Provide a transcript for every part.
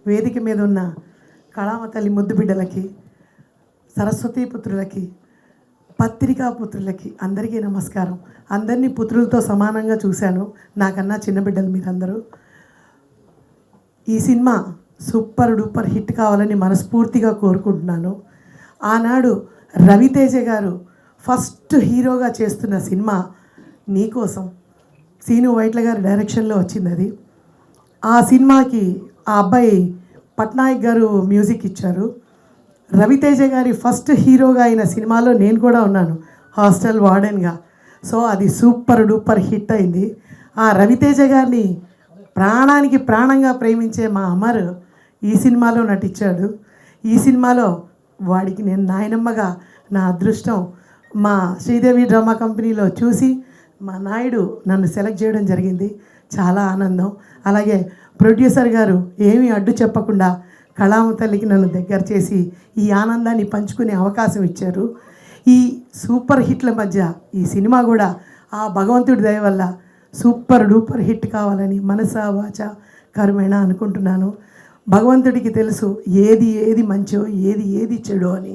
వేదిక మీద ఉన్న కళామ తల్లి ముద్దు బిడ్డలకి, సరస్వతీ పుత్రులకి, పత్రికా పుత్రులకి అందరికీ నమస్కారం. అందరినీ పుత్రులతో సమానంగా చూశాను, నాకన్నా చిన్న బిడ్డలు మీరందరూ. ఈ సినిమా సూపర్ డూపర్ హిట్ కావాలని మనస్ఫూర్తిగా కోరుకుంటున్నాను. ఆనాడు రవితేజ గారు ఫస్ట్ హీరోగా చేస్తున్న సినిమా నీకోసం, సీను వైట్ల గారి డైరెక్షన్లో వచ్చింది అది. ఆ సినిమాకి ఆ అబ్బాయి పట్నాయక్ గారు మ్యూజిక్ ఇచ్చారు. రవితేజ గారి ఫస్ట్ హీరోగా అయిన సినిమాలో నేను కూడా ఉన్నాను, హాస్టల్ వార్డెన్గా. సో అది సూపర్ డూపర్ హిట్ అయింది. ఆ రవితేజ గారిని ప్రాణానికి ప్రాణంగా ప్రేమించే మా అమర్ ఈ సినిమాలో నటించాడు. ఈ సినిమాలో వాడికి నేను నాయనమ్మగా నా అదృష్టం మా శ్రీదేవి డ్రామా కంపెనీలో చూసి మా నాయుడు నన్ను సెలెక్ట్ చేయడం జరిగింది. చాలా ఆనందం. అలాగే ప్రొడ్యూసర్ గారు ఏమీ అడ్డు చెప్పకుండా కళామ తల్లికి నన్ను దగ్గర చేసి ఈ ఆనందాన్ని పంచుకునే అవకాశం ఇచ్చారు. ఈ సూపర్ హిట్ల మధ్య ఈ సినిమా కూడా ఆ భగవంతుడి దయ వల్ల సూపర్ డూపర్ హిట్ కావాలని మనసా వాచ కర్మేణ అనుకుంటున్నాను. భగవంతుడికి తెలుసు ఏది ఏది మంచో ఏది చెడో అని.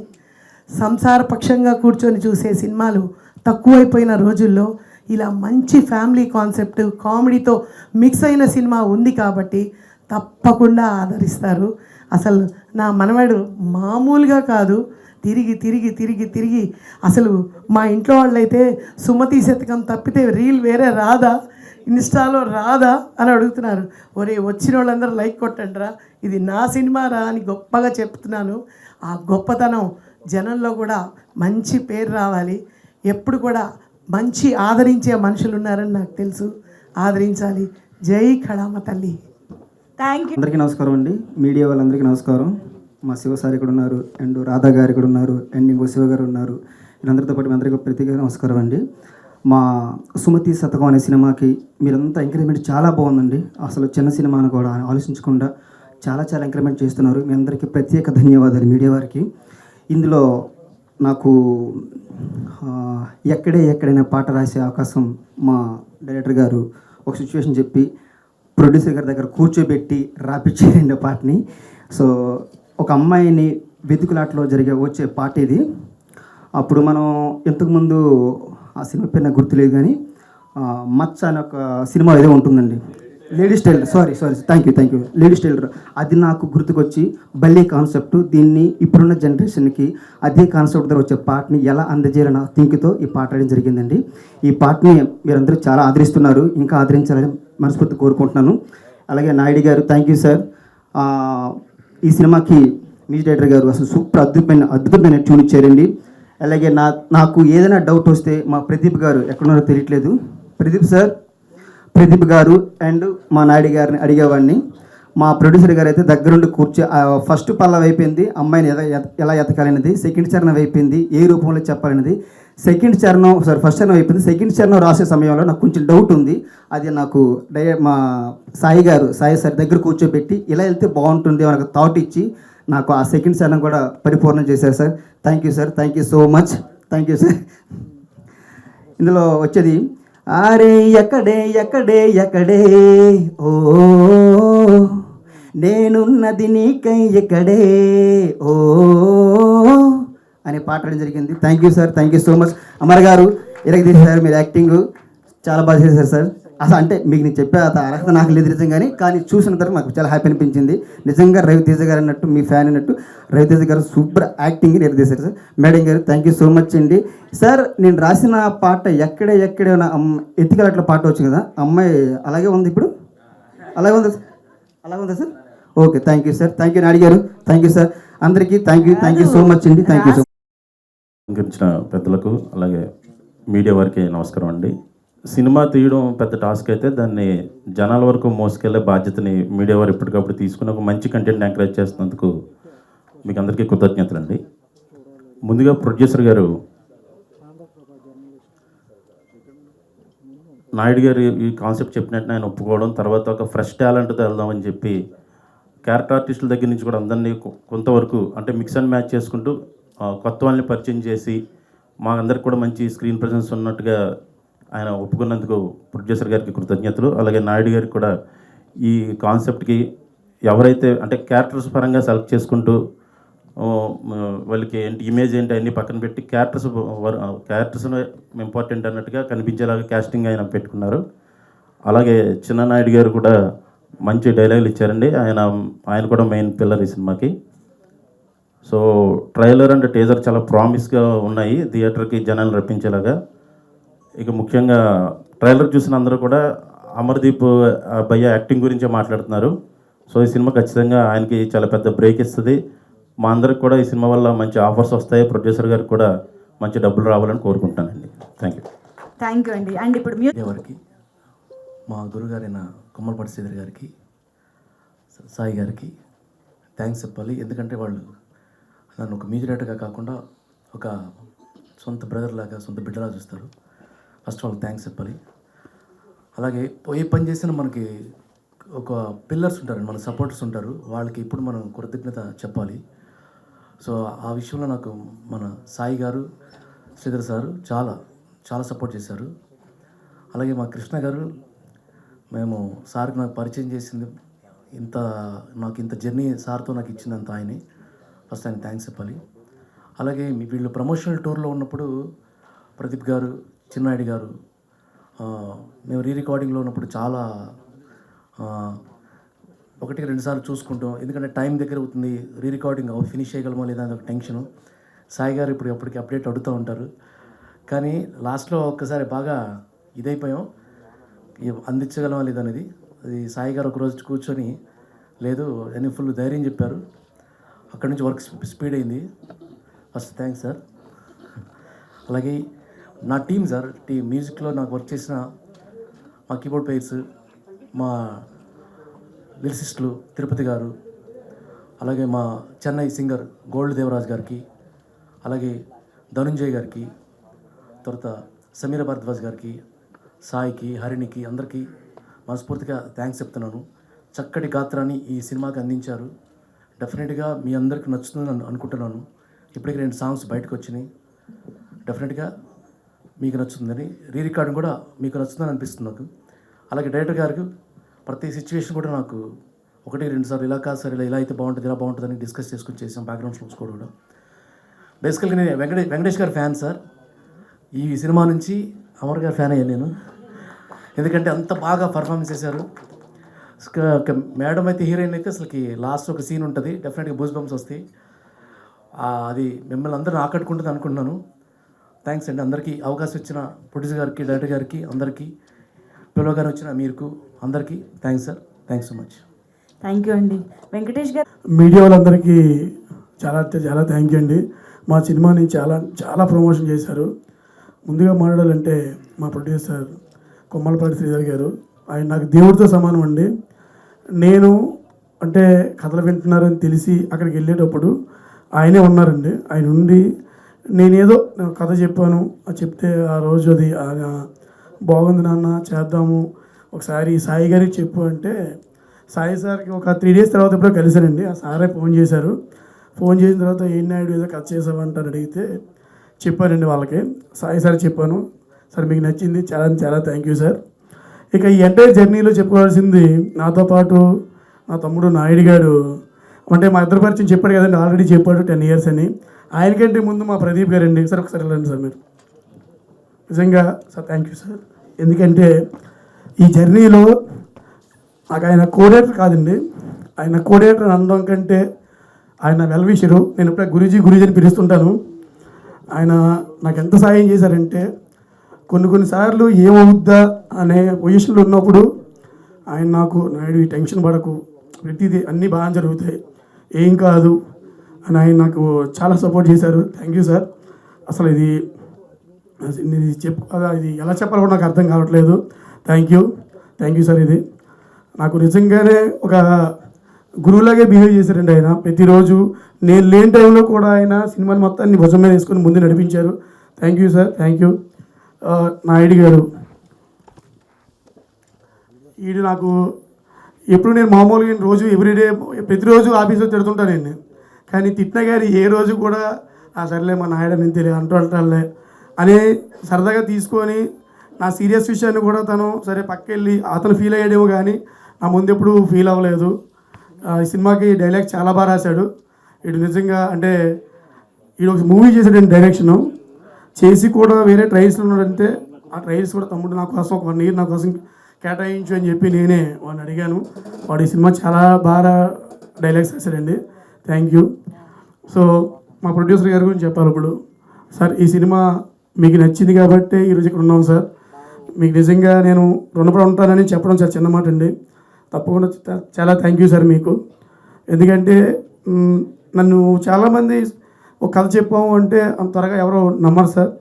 సంసారపక్షంగా కూర్చొని చూసే సినిమాలు తక్కువైపోయిన రోజుల్లో ఇలా మంచి ఫ్యామిలీ కాన్సెప్ట్ కామెడీతో మిక్స్ అయిన సినిమా ఉంది కాబట్టి తప్పకుండా ఆదరిస్తారు. అసలు నా మనవడు మామూలుగా కాదు, తిరిగి తిరిగి తిరిగి తిరిగి అసలు మా ఇంట్లో వాళ్ళైతే సుమతి శతకం తప్పితే రీల్ వేరే రాదా, ఇన్స్టాలో రాదా అని అడుగుతున్నారు. ఒరే వచ్చిన వాళ్ళందరూ లైక్ కొట్టండిరా, ఇది నా సినిమా రా అని గొప్పగా చెప్తున్నాను. ఆ గొప్పతనం జనంలో కూడా మంచి పేరు రావాలి. ఎప్పుడు కూడా మంచి ఆదరించే మనుషులు ఉన్నారని నాకు తెలుసు, ఆదరించాలి. జై కళామ తల్లి. Thank you. అందరికీ నమస్కారం అండి, మీడియా వాళ్ళందరికీ నమస్కారం. మా శివ సార్ ఇక్కడ ఉన్నారు, అండ్ రాధా గారు ఇక్కడ ఉన్నారు, అండ్ ఇంకో శివ గారు ఉన్నారు. వీళ్ళందరితో పాటు మీ అందరికీ ప్రత్యేకంగా నమస్కారం అండి. మా సుమతి శతకం అనే సినిమాకి మీరంతా ఎంకరేజ్మెంట్ చాలా బాగుందండి. అసలు చిన్న సినిమాను కూడా ఆలోచించకుండా చాలా చాలా ఎంకరేజ్మెంట్ చేస్తున్నారు. మీ అందరికీ ప్రత్యేక ధన్యవాదాలు మీడియా వారికి. ఇందులో నాకు ఎక్కడైనా పాట రాసే అవకాశం మా డైరెక్టర్ గారు ఒక సిచ్యువేషన్ చెప్పి ప్రొడ్యూసర్ గారి దగ్గర కూర్చోబెట్టి రాపిచ్చారండి పాటని. సో ఒక అమ్మాయిని వెతుకులాటలో వచ్చే పాట ఇది. అప్పుడు మనం ఇంతకుముందు ఆ సినిమా పేరు నాకు గుర్తులేదు కానీ మచ్చ అని ఒక సినిమా ఏదో ఉంటుందండి, ladies tailor, sorry thank you ladies tailor. అది నాకు గుర్తుకొచ్చి భలే కాన్సెప్ట్, దీన్ని ఇప్పుడున్న జనరేషన్కి అదే కాన్సెప్ట్ ద్వారా వచ్చే పాటని ఎలా అందజేయాలన్న థింక్తో ఈ పాట రాయడం జరిగిందండి. ఈ పాటని మీరందరూ చాలా ఆదరిస్తున్నారు, ఇంకా ఆదరించాలని మనస్ఫూర్తి కోరుకుంటున్నాను. అలాగే నాయుడు గారు థ్యాంక్ యూ సార్. ఈ సినిమాకి మ్యూజిక్ డైరెక్టర్ గారు అసలు సూపర్ అద్భుతమైన ట్యూన్ ఇచ్చారండి. అలాగే నాకు ఏదైనా డౌట్ వస్తే మా ప్రదీప్ గారు ఎక్కడున్నారో తెలియట్లేదు, ప్రదీప్ గారు అండ్ మా నాయుడు గారిని అడిగేవాడిని. మా ప్రొడ్యూసర్ గారు అయితే దగ్గరుండి ఫస్ట్ పల్లవి అయిపోయింది, అమ్మాయిని ఎలా ఎతకాలనేది. సెకండ్ చరణం అయిపోయింది, ఏ రూపంలో చెప్పాలనేది. ఫస్ట్ చరణం అయిపోయింది. సెకండ్ చరణం రాసే సమయంలో నాకు కొంచెం డౌట్ ఉంది. అది నాకు మా సాయి సార్ దగ్గర కూర్చోబెట్టి ఇలా వెళ్తే బాగుంటుంది మనకు థాట్ ఇచ్చి నాకు ఆ సెకండ్ చరణం కూడా పరిపూర్ణం చేశారు sir. Thank you sir, thank you so much, thank you sir. ఇందులో వచ్చేది అరే ఎక్కడే ఓ నేనున్నది నీకై ఎక్కడే ఓ అనే పాట రాయడం జరిగింది. Thank you sir, thank you so much. Amar గారు తీశారు, మీరు యాక్టింగ్ చాలా బాగా చేశారు సార్. అసలు అంటే మీకు నేను చెప్పే అర్హత నాకు లేదు నిజంగానే, కానీ చూసిన తర్వాత నాకు చాలా హ్యాపీ అనిపించింది. నిజంగా రవితేజ గారు అన్నట్టు మీ ఫ్యాన్ అన్నట్టు రవితేజ గారు సూపర్ యాక్టింగ్ నిర్దేశారు సార్. మేడం గారు థ్యాంక్ యూ సో మచ్ అండి. సార్ నేను రాసిన పాట ఎక్కడే ఎత్తికలట్ల పాట వచ్చింది కదా, అమ్మాయి అలాగే ఉంది ఇప్పుడు, అలాగే ఉందా sir? Okay thank you sir, thank you Naidu గారు, థ్యాంక్ యూ సార్. అందరికీ థ్యాంక్ యూ సో మచ్ అండి, థ్యాంక్ యూ సో మచ్. పెద్దలకు అలాగే మీడియా వారికి నమస్కారం అండి. సినిమా తీయడం పెద్ద టాస్క్ అయితే దాన్ని జనాల వరకు మోసుకెళ్లే బాధ్యతని మీడియా వారు ఎప్పటికప్పుడు తీసుకుని ఒక మంచి కంటెంట్ ఎంకరేజ్ చేస్తున్నందుకు మీకు అందరికీ కృతజ్ఞతలండి. ముందుగా ప్రొడ్యూసర్ గారు నాయుడు గారు ఈ కాన్సెప్ట్ చెప్పినట్టు ఆయన ఒప్పుకోవడం, తర్వాత ఒక ఫ్రెష్ టాలెంట్తో వెళ్దామని చెప్పి క్యారెక్టర్ ఆర్టిస్టుల దగ్గర నుంచి కూడా అందరినీ కొంతవరకు అంటే మిక్స్ అండ్ మ్యాచ్ చేసుకుంటూ కొత్త వాళ్ళని పరిచయం చేసి మా అందరికి కూడా మంచి స్క్రీన్ ప్రజెన్స్ ఉన్నట్టుగా ఆయన ఒప్పుకున్నందుకు ప్రొడ్యూసర్ గారికి కృతజ్ఞతలు. అలాగే నాయుడు గారికి కూడా ఈ కాన్సెప్ట్కి ఎవరైతే అంటే క్యారెక్టర్స్ పరంగా సెలెక్ట్ చేసుకుంటూ వాళ్ళకి ఏంటి ఇమేజ్ ఏంటి అన్నీ పక్కన పెట్టి క్యారెక్టర్స్ ఇంపార్టెంట్ అన్నట్టుగా కనిపించేలాగా క్యాస్టింగ్ ఆయన పెట్టుకున్నారు. అలాగే చిన్న నాయుడు గారు కూడా మంచి డైలాగులు ఇచ్చారండి. ఆయన కూడా మెయిన్ పిల్లర్ ఈ సినిమాకి. సో ట్రైలర్ అండ్ టీజర్ చాలా ప్రామిస్గా ఉన్నాయి థియేటర్కి జనాలు రప్పించేలాగా. ఇక ముఖ్యంగా ట్రైలర్ చూసిన అందరూ కూడా అమర్దీప్ భయ్య యాక్టింగ్ గురించే మాట్లాడుతున్నారు. సో ఈ సినిమా ఖచ్చితంగా ఆయనకి చాలా పెద్ద బ్రేక్ ఇస్తుంది. మా అందరికి కూడా ఈ సినిమా వల్ల మంచి ఆఫర్స్ వస్తాయి. ప్రొడ్యూసర్ గారికి కూడా మంచి డబ్బులు రావాలని కోరుకుంటానండి. థ్యాంక్ యూ అండి. అండ్ ఇప్పుడు వారికి మా గురుగారైన కొమ్మలపాటి శ్రీధర్ గారికి, సాయి గారికి థ్యాంక్స్ చెప్పాలి. ఎందుకంటే వాళ్ళు నన్ను ఒక మ్యూజిక్ డైరెక్టర్గా కాకుండా ఒక సొంత బ్రదర్ లాగా, సొంత బిడ్డలా చూస్తారు. ఫస్ట్ వాళ్ళకి థ్యాంక్స్ చెప్పాలి. అలాగే ఏ పని చేసినా మనకి ఒక పిల్లర్స్ ఉంటారు, మన సపోర్టర్స్ ఉంటారు. వాళ్ళకి ఇప్పుడు మనం కృతజ్ఞత చెప్పాలి. సో ఆ విషయంలో నాకు మన సాయి గారు, శ్రీధర్ సారు చాలా సపోర్ట్ చేశారు. అలాగే మా కృష్ణ గారు, మేము సార్కి నాకు పరిచయం చేసింది నాకు ఇంత జర్నీ సార్తో నాకు ఇచ్చిందంత ఆయనే. ఫస్ట్ ఆయన థ్యాంక్స్ చెప్పాలి. అలాగే వీళ్ళు ప్రమోషనల్ టూర్లో ఉన్నప్పుడు ప్రదీప్ గారు, చిన్నాయుడు గారు, మేము రికార్డింగ్లో ఉన్నప్పుడు చాలా 1-2 సార్లు చూసుకుంటాం. ఎందుకంటే టైం దగ్గర అవుతుంది, రికార్డింగ్ ఫినిష్ చేయగలమో లేదా అని ఒక టెన్షను. సాయి గారు ఇప్పుడు ఎప్పటికీ అప్డేట్ అడుగుతూ ఉంటారు. కానీ లాస్ట్లో ఒక్కసారి బాగా ఇదైపోయాం, అందించగలమా లేదనేది. అది సాయి గారు ఒకరోజు కూర్చొని లేదు అని ఫుల్ ధైర్యం చెప్పారు. అక్కడి నుంచి వర్క్ స్పీడ్ అయింది. First thanks sir. అలాగే నా టీం సార్, మ్యూజిక్లో నాకు వర్క్ చేసిన మా కీబోర్డ్ ప్లేయర్స్, మా లిరిసిస్టులు తిరుపతి గారు, అలాగే మా చెన్నై సింగర్ గోల్డ్ దేవరాజ్ గారికి, అలాగే ధనుంజయ్ గారికి, తర్వాత సమీర భరద్వాజ్ గారికి, సాయికి, హరిణికి, అందరికీ మనస్ఫూర్తిగా థ్యాంక్స్ చెప్తున్నాను. చక్కటి గాత్రాన్ని ఈ సినిమాకి అందించారు. డెఫినెట్గా మీ అందరికి నచ్చుతుందని అనుకుంటున్నాను. ఇప్పటికి 2 సాంగ్స్ బయటకు వచ్చినాయి. డెఫినెట్గా మీకు నచ్చుతుందని, రికార్డింగ్ కూడా మీకు నచ్చుతుందని అనిపిస్తుంది నాకు. అలాగే డైరెక్టర్ గారికి ప్రతి సిచ్యువేషన్ కూడా నాకు 1-2 సార్లు ఇలా కాదు సార్, ఇలా అయితే బాగుంటుంది, ఇలా బాగుంటుందని డిస్కస్ చేసుకుని చేసాం. బ్యాక్గ్రౌండ్ స్కోర్స్ కూడా బేసికల్గా నేను వెంకటేష్ గారి ఫ్యాన్ సార్. ఈ సినిమా నుంచి అమర్ గారి ఫ్యాన్ అయ్యాను నేను. ఎందుకంటే అంత బాగా పర్ఫార్మెన్స్ చేశారు. మేడం అయితే హీరోయిన్ అయితే అసలుకి లాస్ట్ ఒక సీన్ ఉంటుంది, డెఫినెట్గా బూస్ బంప్స్ వస్తాయి. అది మిమ్మల్ని అందరూ ఆకట్టుకుంటుంది అనుకుంటున్నాను. థ్యాంక్స్ అండి అందరికీ. అవకాశం ఇచ్చిన ప్రొడ్యూసర్ గారికి, డైరెక్టర్ గారికి, అందరికీ, పిల్లగానే వచ్చిన మీకు అందరికీ thanks sir. Thanks so much. Thank you అండి. వెంకటేష్ గారు, మీడియా వాళ్ళందరికీ చాలా థ్యాంక్ యూ అండి. మా సినిమాని చాలా ప్రమోషన్ చేశారు. ముందుగా మాట్లాడాలంటే మా ప్రొడ్యూసర్ కొమ్మలపాటి శ్రీధర్ గారు, ఆయన నాకు దేవుడితో సమానం అండి. నేను అంటే కథలు వింటున్నారని తెలిసి అక్కడికి వెళ్ళేటప్పుడు ఆయనే ఉన్నారండి. ఆయన ఉండి నేనేదో కథ చెప్పాను, చెప్తే ఆ రోజు అది బాగుంది నాన్న చేద్దాము, ఒకసారి సాయి గారికి చెప్పు అంటే సాయి సార్కి ఒక 3 days తర్వాత ఎప్పుడో కలిశానండి. ఆ సారే ఫోన్ చేశారు. ఫోన్ చేసిన తర్వాత ఏం నాయుడు ఏదో కథ చేసావంటారు అడిగితే చెప్పానండి వాళ్ళకి. సాయి సార్ చెప్పాను, సార్ మీకు నచ్చింది, చాలా థ్యాంక్ యూ సార్. ఇక ఈ ఎంటైర్ జర్నీలో చెప్పుకోవాల్సింది నాతో పాటు నా తమ్ముడు నాయుడు గారు, అంటే మా ఇద్దరు పరిచయం చెప్పాడు కదండి, ఆల్రెడీ చెప్పాడు 10 years అని. ఆయనకంటే ముందు మా ప్రదీప్ గారు అండి. సార్ ఒకసారి వెళ్ళండి సార్ మీరు. నిజంగా సార్ థ్యాంక్ యూ సార్. ఎందుకంటే ఈ జర్నీలో నాకు ఆయన కోఆర్డినేటర్ కాదండి, ఆయన కోఆర్డినేటర్ అనడం కంటే ఆయన వెల్విషరు. నేను ఇప్పుడే గురూజీ అని పిలుస్తుంటాను. ఆయన నాకు ఎంత సాయం చేశారంటే కొన్నిసార్లు ఏమవుద్దా అనే పొజిషన్లో ఉన్నప్పుడు ఆయన నాకు నాయుడు ఈ టెన్షన్ పడకు, ప్రతిదీ అన్నీ బాగా జరుగుతాయి, ఏం కాదు అని ఆయన నాకు చాలా సపోర్ట్ చేశారు. Thank you sir. అసలు ఇది ఇది ఎలా చెప్పాలో కూడా నాకు అర్థం కావట్లేదు. Thank you sir. ఇది నాకు నిజంగానే ఒక గురువులాగే బిహేవ్ చేశారండి ఆయన. ప్రతిరోజు నేను లేని టైంలో కూడా ఆయన సినిమాని మొత్తాన్ని భుజం మీద వేసుకొని ముందు నడిపించారు. Thank you sir. Thank you. Naidu గారు, ఈడు నాకు ఎప్పుడు నేను మామూలుగా రోజు ఎవ్రీడే ప్రతిరోజు ఆఫీస్లో తిడుతుంటాను నేను, కానీ తిట్టినా కానీ ఏ రోజు కూడా సర్లే మా నాయుడు నేను తెలియదు అంటానులే అని సరదాగా తీసుకొని నా సీరియస్ విషయాన్ని కూడా తను సరే పక్కెళ్ళి అతను ఫీల్ అయ్యాడేమో కానీ నా ముందు ఎప్పుడు ఫీల్ అవ్వలేదు. ఈ సినిమాకి డైలాగ్ చాలా బాగా రాశాడు. ఇటు నిజంగా అంటే ఈడు ఒక మూవీ చేసాడు డైరెక్షను చేసి కూడా వేరే ట్రైల్స్లో ఉన్నాడంటే ఆ ట్రైల్స్ కూడా తమ్ముడు నా కోసం ఒక 1 year నా కోసం కేటాయించు అని చెప్పి నేనే వాడిని అడిగాను. వాడు ఈ సినిమా చాలా బాగా డైలాగ్స్ రాశాడండి. Thank you. సో మా ప్రొడ్యూసర్ గారి గురించి చెప్పాలి ఇప్పుడు. సార్ ఈ సినిమా మీకు నచ్చింది కాబట్టి ఈరోజు ఇక్కడ ఉన్నాం సార్. మీకు నిజంగా నేను రుణపడి ఉంటానని చెప్పడం చాలా చిన్న మాట అండి. తప్పకుండా చాలా థ్యాంక్ యూ సార్ మీకు. ఎందుకంటే నన్ను చాలామంది ఒక కథ చెప్పాము అంటే అంత త్వరగా ఎవరో నమ్మరు సార్.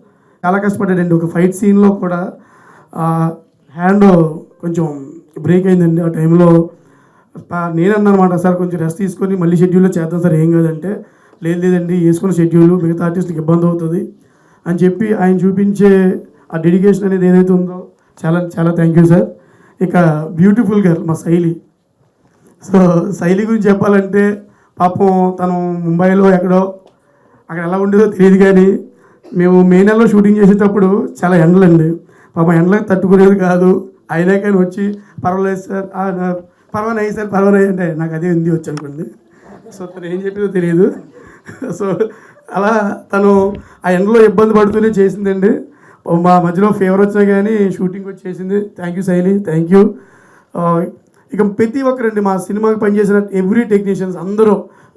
చాలా కష్టపడ్డాడండి. ఒక ఫైట్ సీన్లో కూడా హ్యాండ్ కొంచెం బ్రేక్ అయిందండి. ఆ టైంలో నేను అన్నమాట సార్ కొంచెం రెస్ట్ తీసుకొని మళ్ళీ షెడ్యూల్లో చేద్దాం సార్, ఏం కాదంటే లేదండి వేసుకున్న షెడ్యూల్ మిగతా ఆర్టిస్ట్కి ఇబ్బంది అవుతుంది అని చెప్పి ఆయన చూపించే ఆ డెడికేషన్ అనేది ఏదైతే ఉందో చాలా చాలా థ్యాంక్ యూ సార్. ఇక బ్యూటిఫుల్ గర్ల్ మా శైలి. సో శైలి గురించి చెప్పాలంటే పాపం తను ముంబైలో ఎక్కడో అక్కడ ఎలా ఉండేదో తెలియదు, కానీ మేము మే నెలలో షూటింగ్ చేసేటప్పుడు చాలా ఎండలండి. పాపం ఎండలకు తట్టుకునేది కాదు. అయినా కానీ వచ్చి పర్వాలేదు సార్ పర్వాలేదు సార్ పర్వాలేదు అంటే నాకు అదే హిందీ వచ్చి అనుకోండి. సో తను ఏం చెప్పిందో తెలియదు. సో అలా తను ఆ ఎండలో ఇబ్బంది పడుతూనే చేసిందండి. మా మధ్యలో ఫీవర్ వచ్చినా కానీ షూటింగ్ వచ్చి చేసింది. థ్యాంక్ యూ శైలి, థ్యాంక్ యూ. ఇక ప్రతి ఒక్కరండి మా సినిమాకి పనిచేసిన ఎవ్రీ టెక్నీషియన్స్ అందరూ,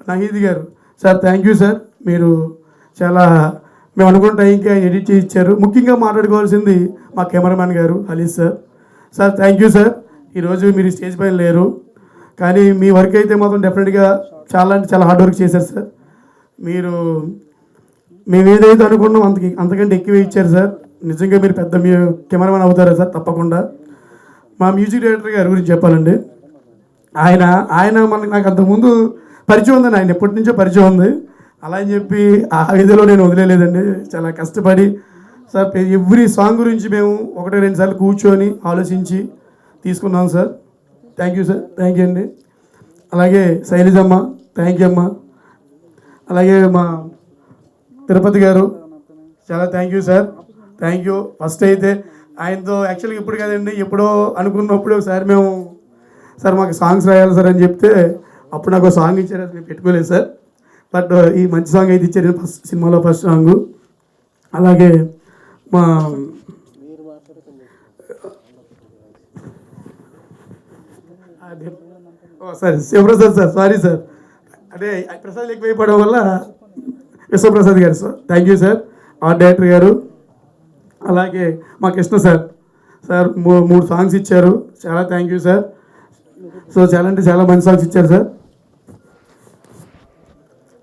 నహీద్ గారు సార్ థ్యాంక్ యూ సార్. మీరు చాలా మేము అనుకున్న టైంకి ఆయన ఎడిట్ చేసి ఇచ్చారు. ముఖ్యంగా మాట్లాడుకోవాల్సింది మా కెమెరామ్యాన్ గారు హలీస్ sir. Sir thank you sir. ఈరోజు మీరు స్టేజ్ పైన లేరు, కానీ మీ వర్క్ అయితే మాత్రం డెఫినెట్గా చాలా అంటే చాలా హార్డ్ వర్క్ చేశారు సార్. మీరు మేము ఏదైతే అనుకున్నాం అంతకంటే ఎక్కువ ఇచ్చారు సార్. నిజంగా మీరు పెద్ద మీ కెమెరామెన్ అవుతారా సార్? తప్పకుండా. మా మ్యూజిక్ డైరెక్టర్ గారి గురించి చెప్పాలండి. ఆయన నాకు అంతకుముందు పరిచయం ఉందండి. ఆయన ఎప్పటి నుంచో పరిచయం ఉంది. అలా అని చెప్పి ఆ విధిలో నేను వదిలేదండి. చాలా కష్టపడి సార్ ఎవ్రీ సాంగ్ గురించి మేము 1-2 సార్లు కూర్చొని ఆలోచించి తీసుకున్నాం sir. Thank you sir, thank you అండి. అలాగే శైలజమ్మ థ్యాంక్ యూ అమ్మ. అలాగే మా తిరుపతి గారు చాలా thank you sir, thank you. First అయితే ఆయనతో యాక్చువల్గా ఇప్పుడు కదండి, ఎప్పుడో అనుకున్నప్పుడు ఒకసారి మేము సార్ మాకు సాంగ్స్ రాయాలి సార్ అని చెప్తే అప్పుడు నాకు సాంగ్ ఇచ్చారు. అది మేము పెట్టుకోలేదు సార్, బట్ ఈ మంచి సాంగ్ అయితే ఇచ్చారు ఫస్ట్ సినిమాలో ఫస్ట్ సాంగు. అలాగే మా sir Shivaprasad sir, sorry sir, అంటే ప్రసాద్ ఎక్కువైపోవడం వల్ల విశ్వప్రసాద్ గారు sir thank you sir. Art director గారు. అలాగే మా కృష్ణ సార్ 3 సాంగ్స్ ఇచ్చారు. చాలా థ్యాంక్ యూ సార్. సో చాలా అంటే చాలా మంచి సాంగ్స్ ఇచ్చారు సార్.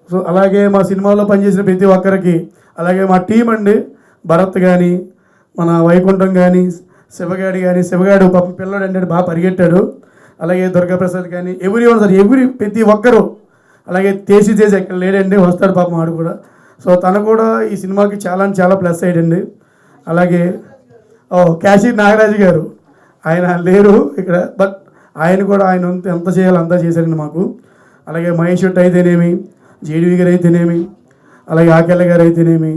సో అలాగే మా సినిమాలో పనిచేసిన ప్రతి ఒక్కరికి, అలాగే మా టీం అండి, భరత్ కానీ మన వైకుంఠం కానీ శివగాడి కానీ, శివగాడు పాప పిల్లడు అంటే బాగా పరిగెట్టాడు. అలాగే దుర్గాప్రసాద్ కానీ ప్రతి ఒక్కరు. అలాగే తేజ్ ఎక్కడ లేడండి, వస్తాడు పాపం ఆడు కూడా. సో తను కూడా ఈ సినిమాకి చాలా చాలా ప్లస్ అయ్యాడండి. అలాగే క్యాషిర్ నాగరాజు గారు, ఆయన లేరు ఇక్కడ, బట్ ఆయన కూడా ఆయన ఎంత చేయాలో అంతా చేశారండి మాకు. అలాగే మహేష్ శెట్టి అయితేనేమి, జేడీవి గారు అయితేనేమి, అలాగే ఆకెళ్ళ గారు అయితేనేమి,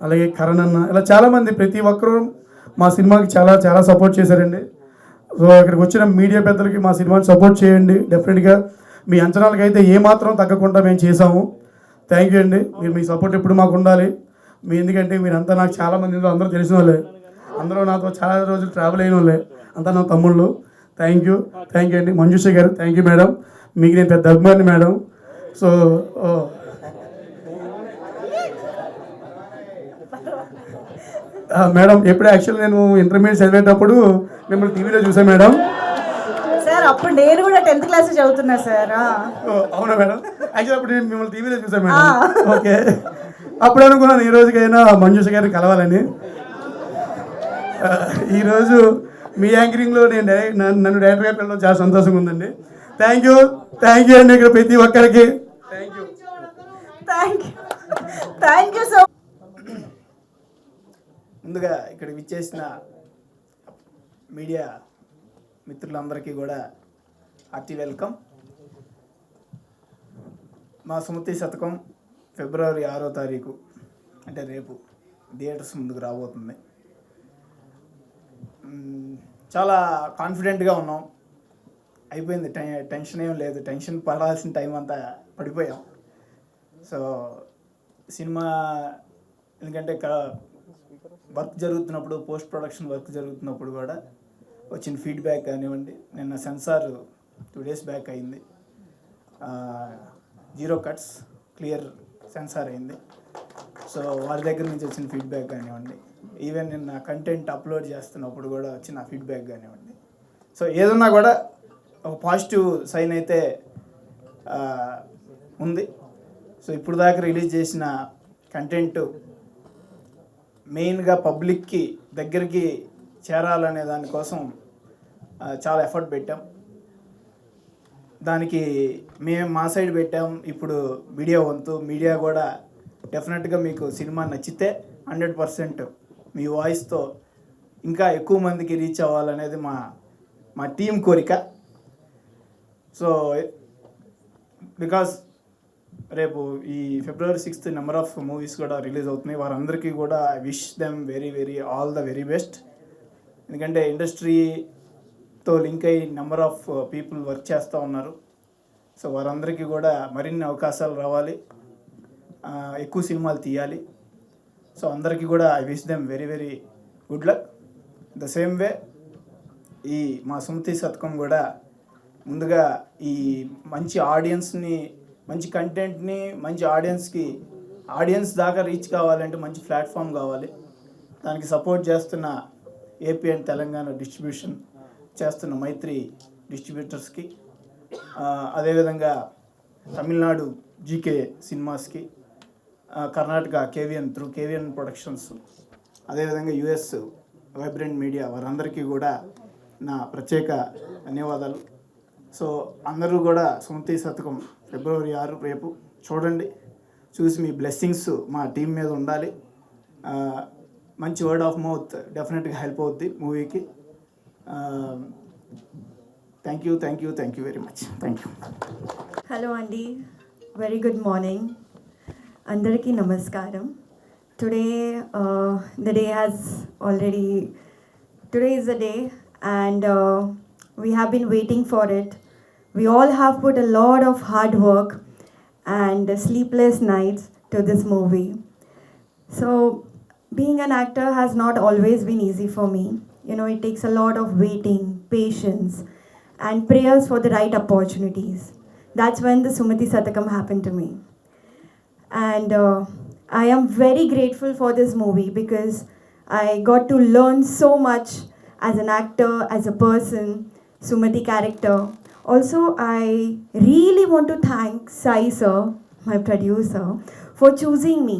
అలాగే కరణ్ అన్న, ఇలా చాలామంది ప్రతి ఒక్కరూ మా సినిమాకి చాలా చాలా సపోర్ట్ చేశారండి. సో ఇక్కడికి వచ్చిన మీడియా పెద్దలకి మా సినిమాని సపోర్ట్ చేయండి. డెఫినెట్గా మీ అంచనాలకి అయితే ఏమాత్రం తగ్గకుండా మేము చేసాము. థ్యాంక్ యూ అండి. మీ సపోర్ట్ ఎప్పుడు మాకు ఉండాలి. ఎందుకంటే మీరంతా నాకు చాలామంది అందరూ తెలిసిన వాళ్ళే, అందరూ నాతో చాలా రోజులు ట్రావెల్ అయిన వాళ్ళే, అంతా నా తమ్ముళ్ళు. థ్యాంక్ యూ అండి. మంజుష గారు థ్యాంక్ యూ మేడం, మీకు నేను పెద్ద అభిమాని మేడం. సో మేడం ఎప్పుడు యాక్చువల్లీ నేను ఇంటర్మీడియట్ చదివేటప్పుడు మిమ్మల్ని టీవీలో చూసాను మేడం. సార్ అప్పుడు నేను కూడా 10th క్లాస్ చదువుతున్నా సార్. అవునా మేడం? యాక్చువల్లీ అప్పుడు నేను మిమ్మల్ని టీవీలో చూసాను మేడం. ఓకే, అప్పుడు అనుకున్నాను ఈ రోజుకైనా మంజుష గారిని కలవాలని. ఈరోజు మీ యాంకరింగ్లో నన్ను డైరెక్టర్గా పిల్లలు చాలా సంతోషంగా ఉందండి. థ్యాంక్ యూ అండి. ఇక్కడ ప్రతి ఒక్కరికి థ్యాంక్ యూ సో. ముందుగా ఇక్కడ విచ్చేసిన మీడియా మిత్రులందరికీ కూడా హార్టీ వెల్కమ్. మా సుమతి శతకం ఫిబ్రవరి 6వ తారీఖు అంటే రేపు థియేటర్స్ ముందుకు రాబోతుంది. చాలా కాన్ఫిడెంట్గా ఉన్నాం. అయిపోయింది, టెన్షన్ ఏం లేదు. టెన్షన్ పడాల్సిన టైం అంతా పడిపోయాం. సో సినిమా ఎందుకంటే వర్క్ జరుగుతున్నప్పుడు, పోస్ట్ ప్రొడక్షన్ వర్క్ జరుగుతున్నప్పుడు కూడా వచ్చిన ఫీడ్బ్యాక్ కానివ్వండి. నిన్న సెన్సార్ 2 days బ్యాక్ అయింది. 0 cuts క్లియర్ సెన్సార్ అయింది. సో వారి దగ్గర నుంచి వచ్చిన ఫీడ్బ్యాక్ కానివ్వండి, ఈవెన్ నిన్న కంటెంట్ అప్లోడ్ చేస్తున్నప్పుడు కూడా వచ్చిన ఫీడ్బ్యాక్ కానివ్వండి. సో ఏదన్నా కూడా ఒక పాజిటివ్ సైన్ అయితే ఉంది. సో ఇప్పుడు దాకా రిలీజ్ చేసిన కంటెంట్ మెయిన్గా పబ్లిక్కి దగ్గరికి చేరాలనే దానికోసం చాలా ఎఫర్ట్ పెట్టాం. దానికి మేము మా సైడ్ పెట్టాం. ఇప్పుడు మీడియా వంతు. మీడియా కూడా డెఫినెట్గా మీకు సినిమా నచ్చితే 100% మీ వాయిస్తో ఇంకా ఎక్కువ మందికి రీచ్ అవ్వాలనేది మా టీం కోరిక. సో బికాస్ రేపు ఈ February 6th number of movies కూడా రిలీజ్ అవుతున్నాయి. వారందరికీ కూడా I wish them very all the very best. ఎందుకంటే ఇండస్ట్రీతో లింక్ అయ్యి నెంబర్ ఆఫ్ పీపుల్ వర్క్ చేస్తూ ఉన్నారు. సో వారందరికీ కూడా మరిన్ని అవకాశాలు రావాలి, ఎక్కువ సినిమాలు తీయాలి. సో అందరికీ కూడా I wish them very good luck. The same way ఈ మా సుమతి శతకం కూడా ముందుగా ఈ మంచి ఆడియన్స్ని, మంచి కంటెంట్ని మంచి ఆడియన్స్ దాకా రీచ్ కావాలంటే మంచి ప్లాట్ఫామ్ కావాలి. దానికి సపోర్ట్ చేస్తున్న ఏపీ అండ్ తెలంగాణ డిస్ట్రిబ్యూషన్ చేస్తున్న మైత్రి డిస్ట్రిబ్యూటర్స్కి, అదేవిధంగా తమిళనాడు జీకే సినిమాస్కి, కర్ణాటక కేవిఎన్ ప్రొడక్షన్స్, అదేవిధంగా యుఎస్ వైబ్రెంట్ మీడియా, వారందరికీ కూడా నా ప్రత్యేక ధన్యవాదాలు. సో అందరూ కూడా సుమతి శతకం February 6 రేపు చూడండి. చూసి మీ బ్లెస్సింగ్స్ మా టీం మీద ఉండాలి. మంచి వర్డ్ ఆఫ్ మౌత్ డెఫినెట్గా హెల్ప్ అవుద్ది మూవీకి. Thank you very much. Thank you. Hello Andy, very good morning. Andariki namaskaram. Today today is the day, and we have been waiting for it. We all have put a lot of hard work and sleepless nights to this movie. So being an actor has not always been easy for me. You know, it takes a lot of waiting, patience, and prayers for the right opportunities. That's when the Sumati Satakam happened to me. And I am very grateful for this movie because I got to learn so much as an actor, as a person, Sumati character. Also, I really want to thank Sai sir, my producer, for choosing me.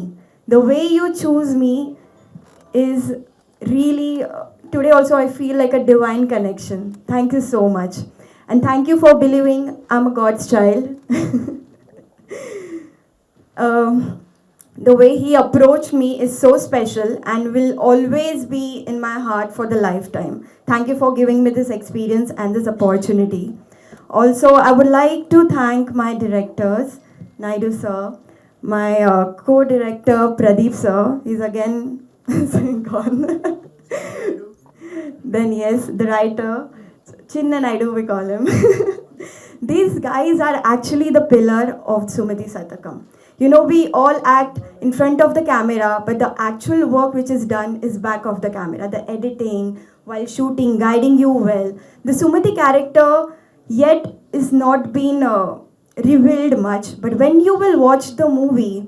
The way you choose me is really, today also I feel like a divine connection. Thank you so much. And thank you for believing I'm a God's child. The way he approached me is so special and will always be in my heart for the lifetime. Thank you for giving me this experience and this opportunity. Also, I would like to thank my directors, Naidu sir, my co-director Pradeep sir, he's again gone. Then yes, the writer, Chinna Naidu we call him. These guys are actually the pillar of Sumati Satakam. You know, we all act in front of the camera, but the actual work which is done is back of the camera. The editing, while shooting, guiding you well. The Sumati character yet is not been revealed much, but when you will watch the movie,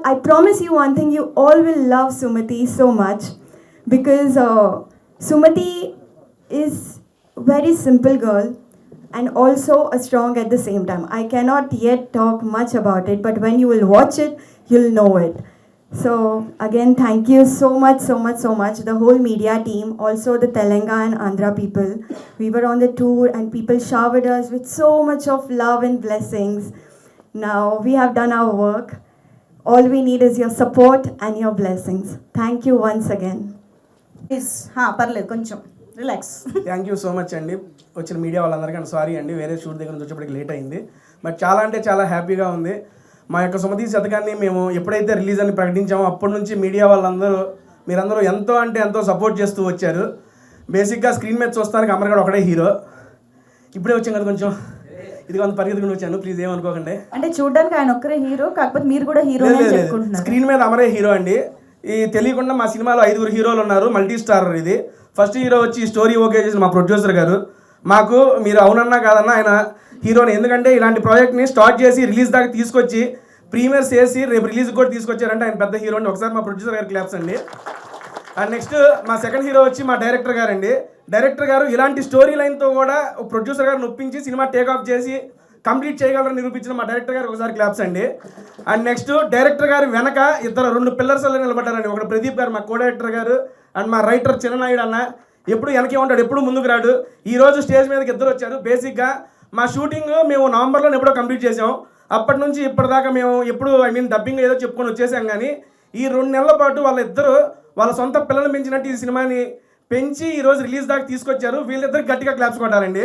I promise you one thing, you all will love Sumati so much, because Sumati is very simple girl and also a strong at the same time. I cannot yet talk much about it, but when you will watch it, you'll know it. So again, thank you so much, the whole media team, also the Telangana and Andhra people. We were on the tour and people showered us with so much of love and blessings. Now we have done our work. All we need is your support and your blessings. Thank you once again. Please పర్లేదు, కొంచెం relax. Thank you so much అండి. వచ్చిన media వాళ్ళందరికీ sorry అండి, వేరే shoot దగ్గర నుంచి వచ్చేప్పటికి లేట్ అయింది. బట్ చాలా అంటే చాలా హ్యాపీగా ఉంది. మా యొక్క సుమతి శతకాన్ని మేము ఎప్పుడైతే రిలీజ్ అని ప్రకటించామో అప్పటి నుంచి మీడియా వాళ్ళందరూ మీరందరూ ఎంతో అంటే ఎంతో సపోర్ట్ చేస్తూ వచ్చారు. బేసిక్గా స్క్రీన్ మీద చూస్తానికి అమర్గాడు ఒకడే హీరో. ఇప్పుడే వచ్చాం కదా కొంచెం ఇది కొంత పరిగెత్తుకుని వచ్చాను, ప్లీజ్ ఏమనుకోకండి. అంటే చూడడానికి ఆయన ఒక్కరే హీరో, కాకపోతే మీరు కూడా హీరో చెప్పుకుంటున్నారు. స్క్రీన్ మీద అమరే హీరో అండి. ఈ తెలియకుండా మా సినిమాలో 5 హీరోలు ఉన్నారు, మల్టీ స్టార్ ఇది. ఫస్ట్ హీరో వచ్చి స్టోరీ ఓకే చేసిన మా ప్రొడ్యూసర్ గారు. మాకు మీరు అవునన్నా కాదన్నా ఆయన హీరోని, ఎందుకంటే ఇలాంటి ప్రాజెక్ట్ని స్టార్ట్ చేసి రిలీజ్ దాకా తీసుకొచ్చి ప్రీమియర్స్ చేసి రేపు రిలీజ్ కూడా తీసుకొచ్చారంటే ఆయన పెద్ద హీరో అండి. ఒకసారి మా ప్రొడ్యూసర్ గారు క్లాప్స్ అండి. అండ్ నెక్స్ట్ మా సెకండ్ హీరో వచ్చి మా డైరెక్టర్ గారు అండి. డైరెక్టర్ గారు ఇలాంటి స్టోరీ లైన్తో కూడా ప్రొడ్యూసర్ గారు ఒప్పించి సినిమా టేక్ ఆఫ్ చేసి కంప్లీట్ చేయగలరని నిరూపించిన మా డైరెక్టర్ గారు ఒకసారి క్లాప్స్ అండి. అండ్ నెక్స్ట్ డైరెక్టర్ గారు వెనక 2 పిల్లర్స్ నిలబడ్డారండి. ఒకటి ప్రదీప్ గారు మా కో డైరెక్టర్ గారు, అండ్ మా రైటర్ చిన్ననాయుడు అన్న. ఎప్పుడు వెనకే ఉంటాడు, ఎప్పుడు ముందుకు రాడు. ఈరోజు స్టేజ్ మీదకి 2 వచ్చారు. బేసిక్గా మా షూటింగ్ మేము నవంబర్లో ఎప్పుడో కంప్లీట్ చేసాం. అప్పటి నుంచి ఇప్పటిదాకా మేము ఎప్పుడు డబ్బింగ్ ఏదో చెప్పుకొని వచ్చేసాం. కానీ ఈ 2 నెలల పాటు వాళ్ళిద్దరూ వాళ్ళ సొంత పిల్లలు పెంచినట్టు ఈ సినిమాని పెంచి ఈరోజు రిలీజ్ దాకా తీసుకొచ్చారు. వీళ్ళిద్దరు గట్టిగా క్లాప్స్ కొట్టాలండి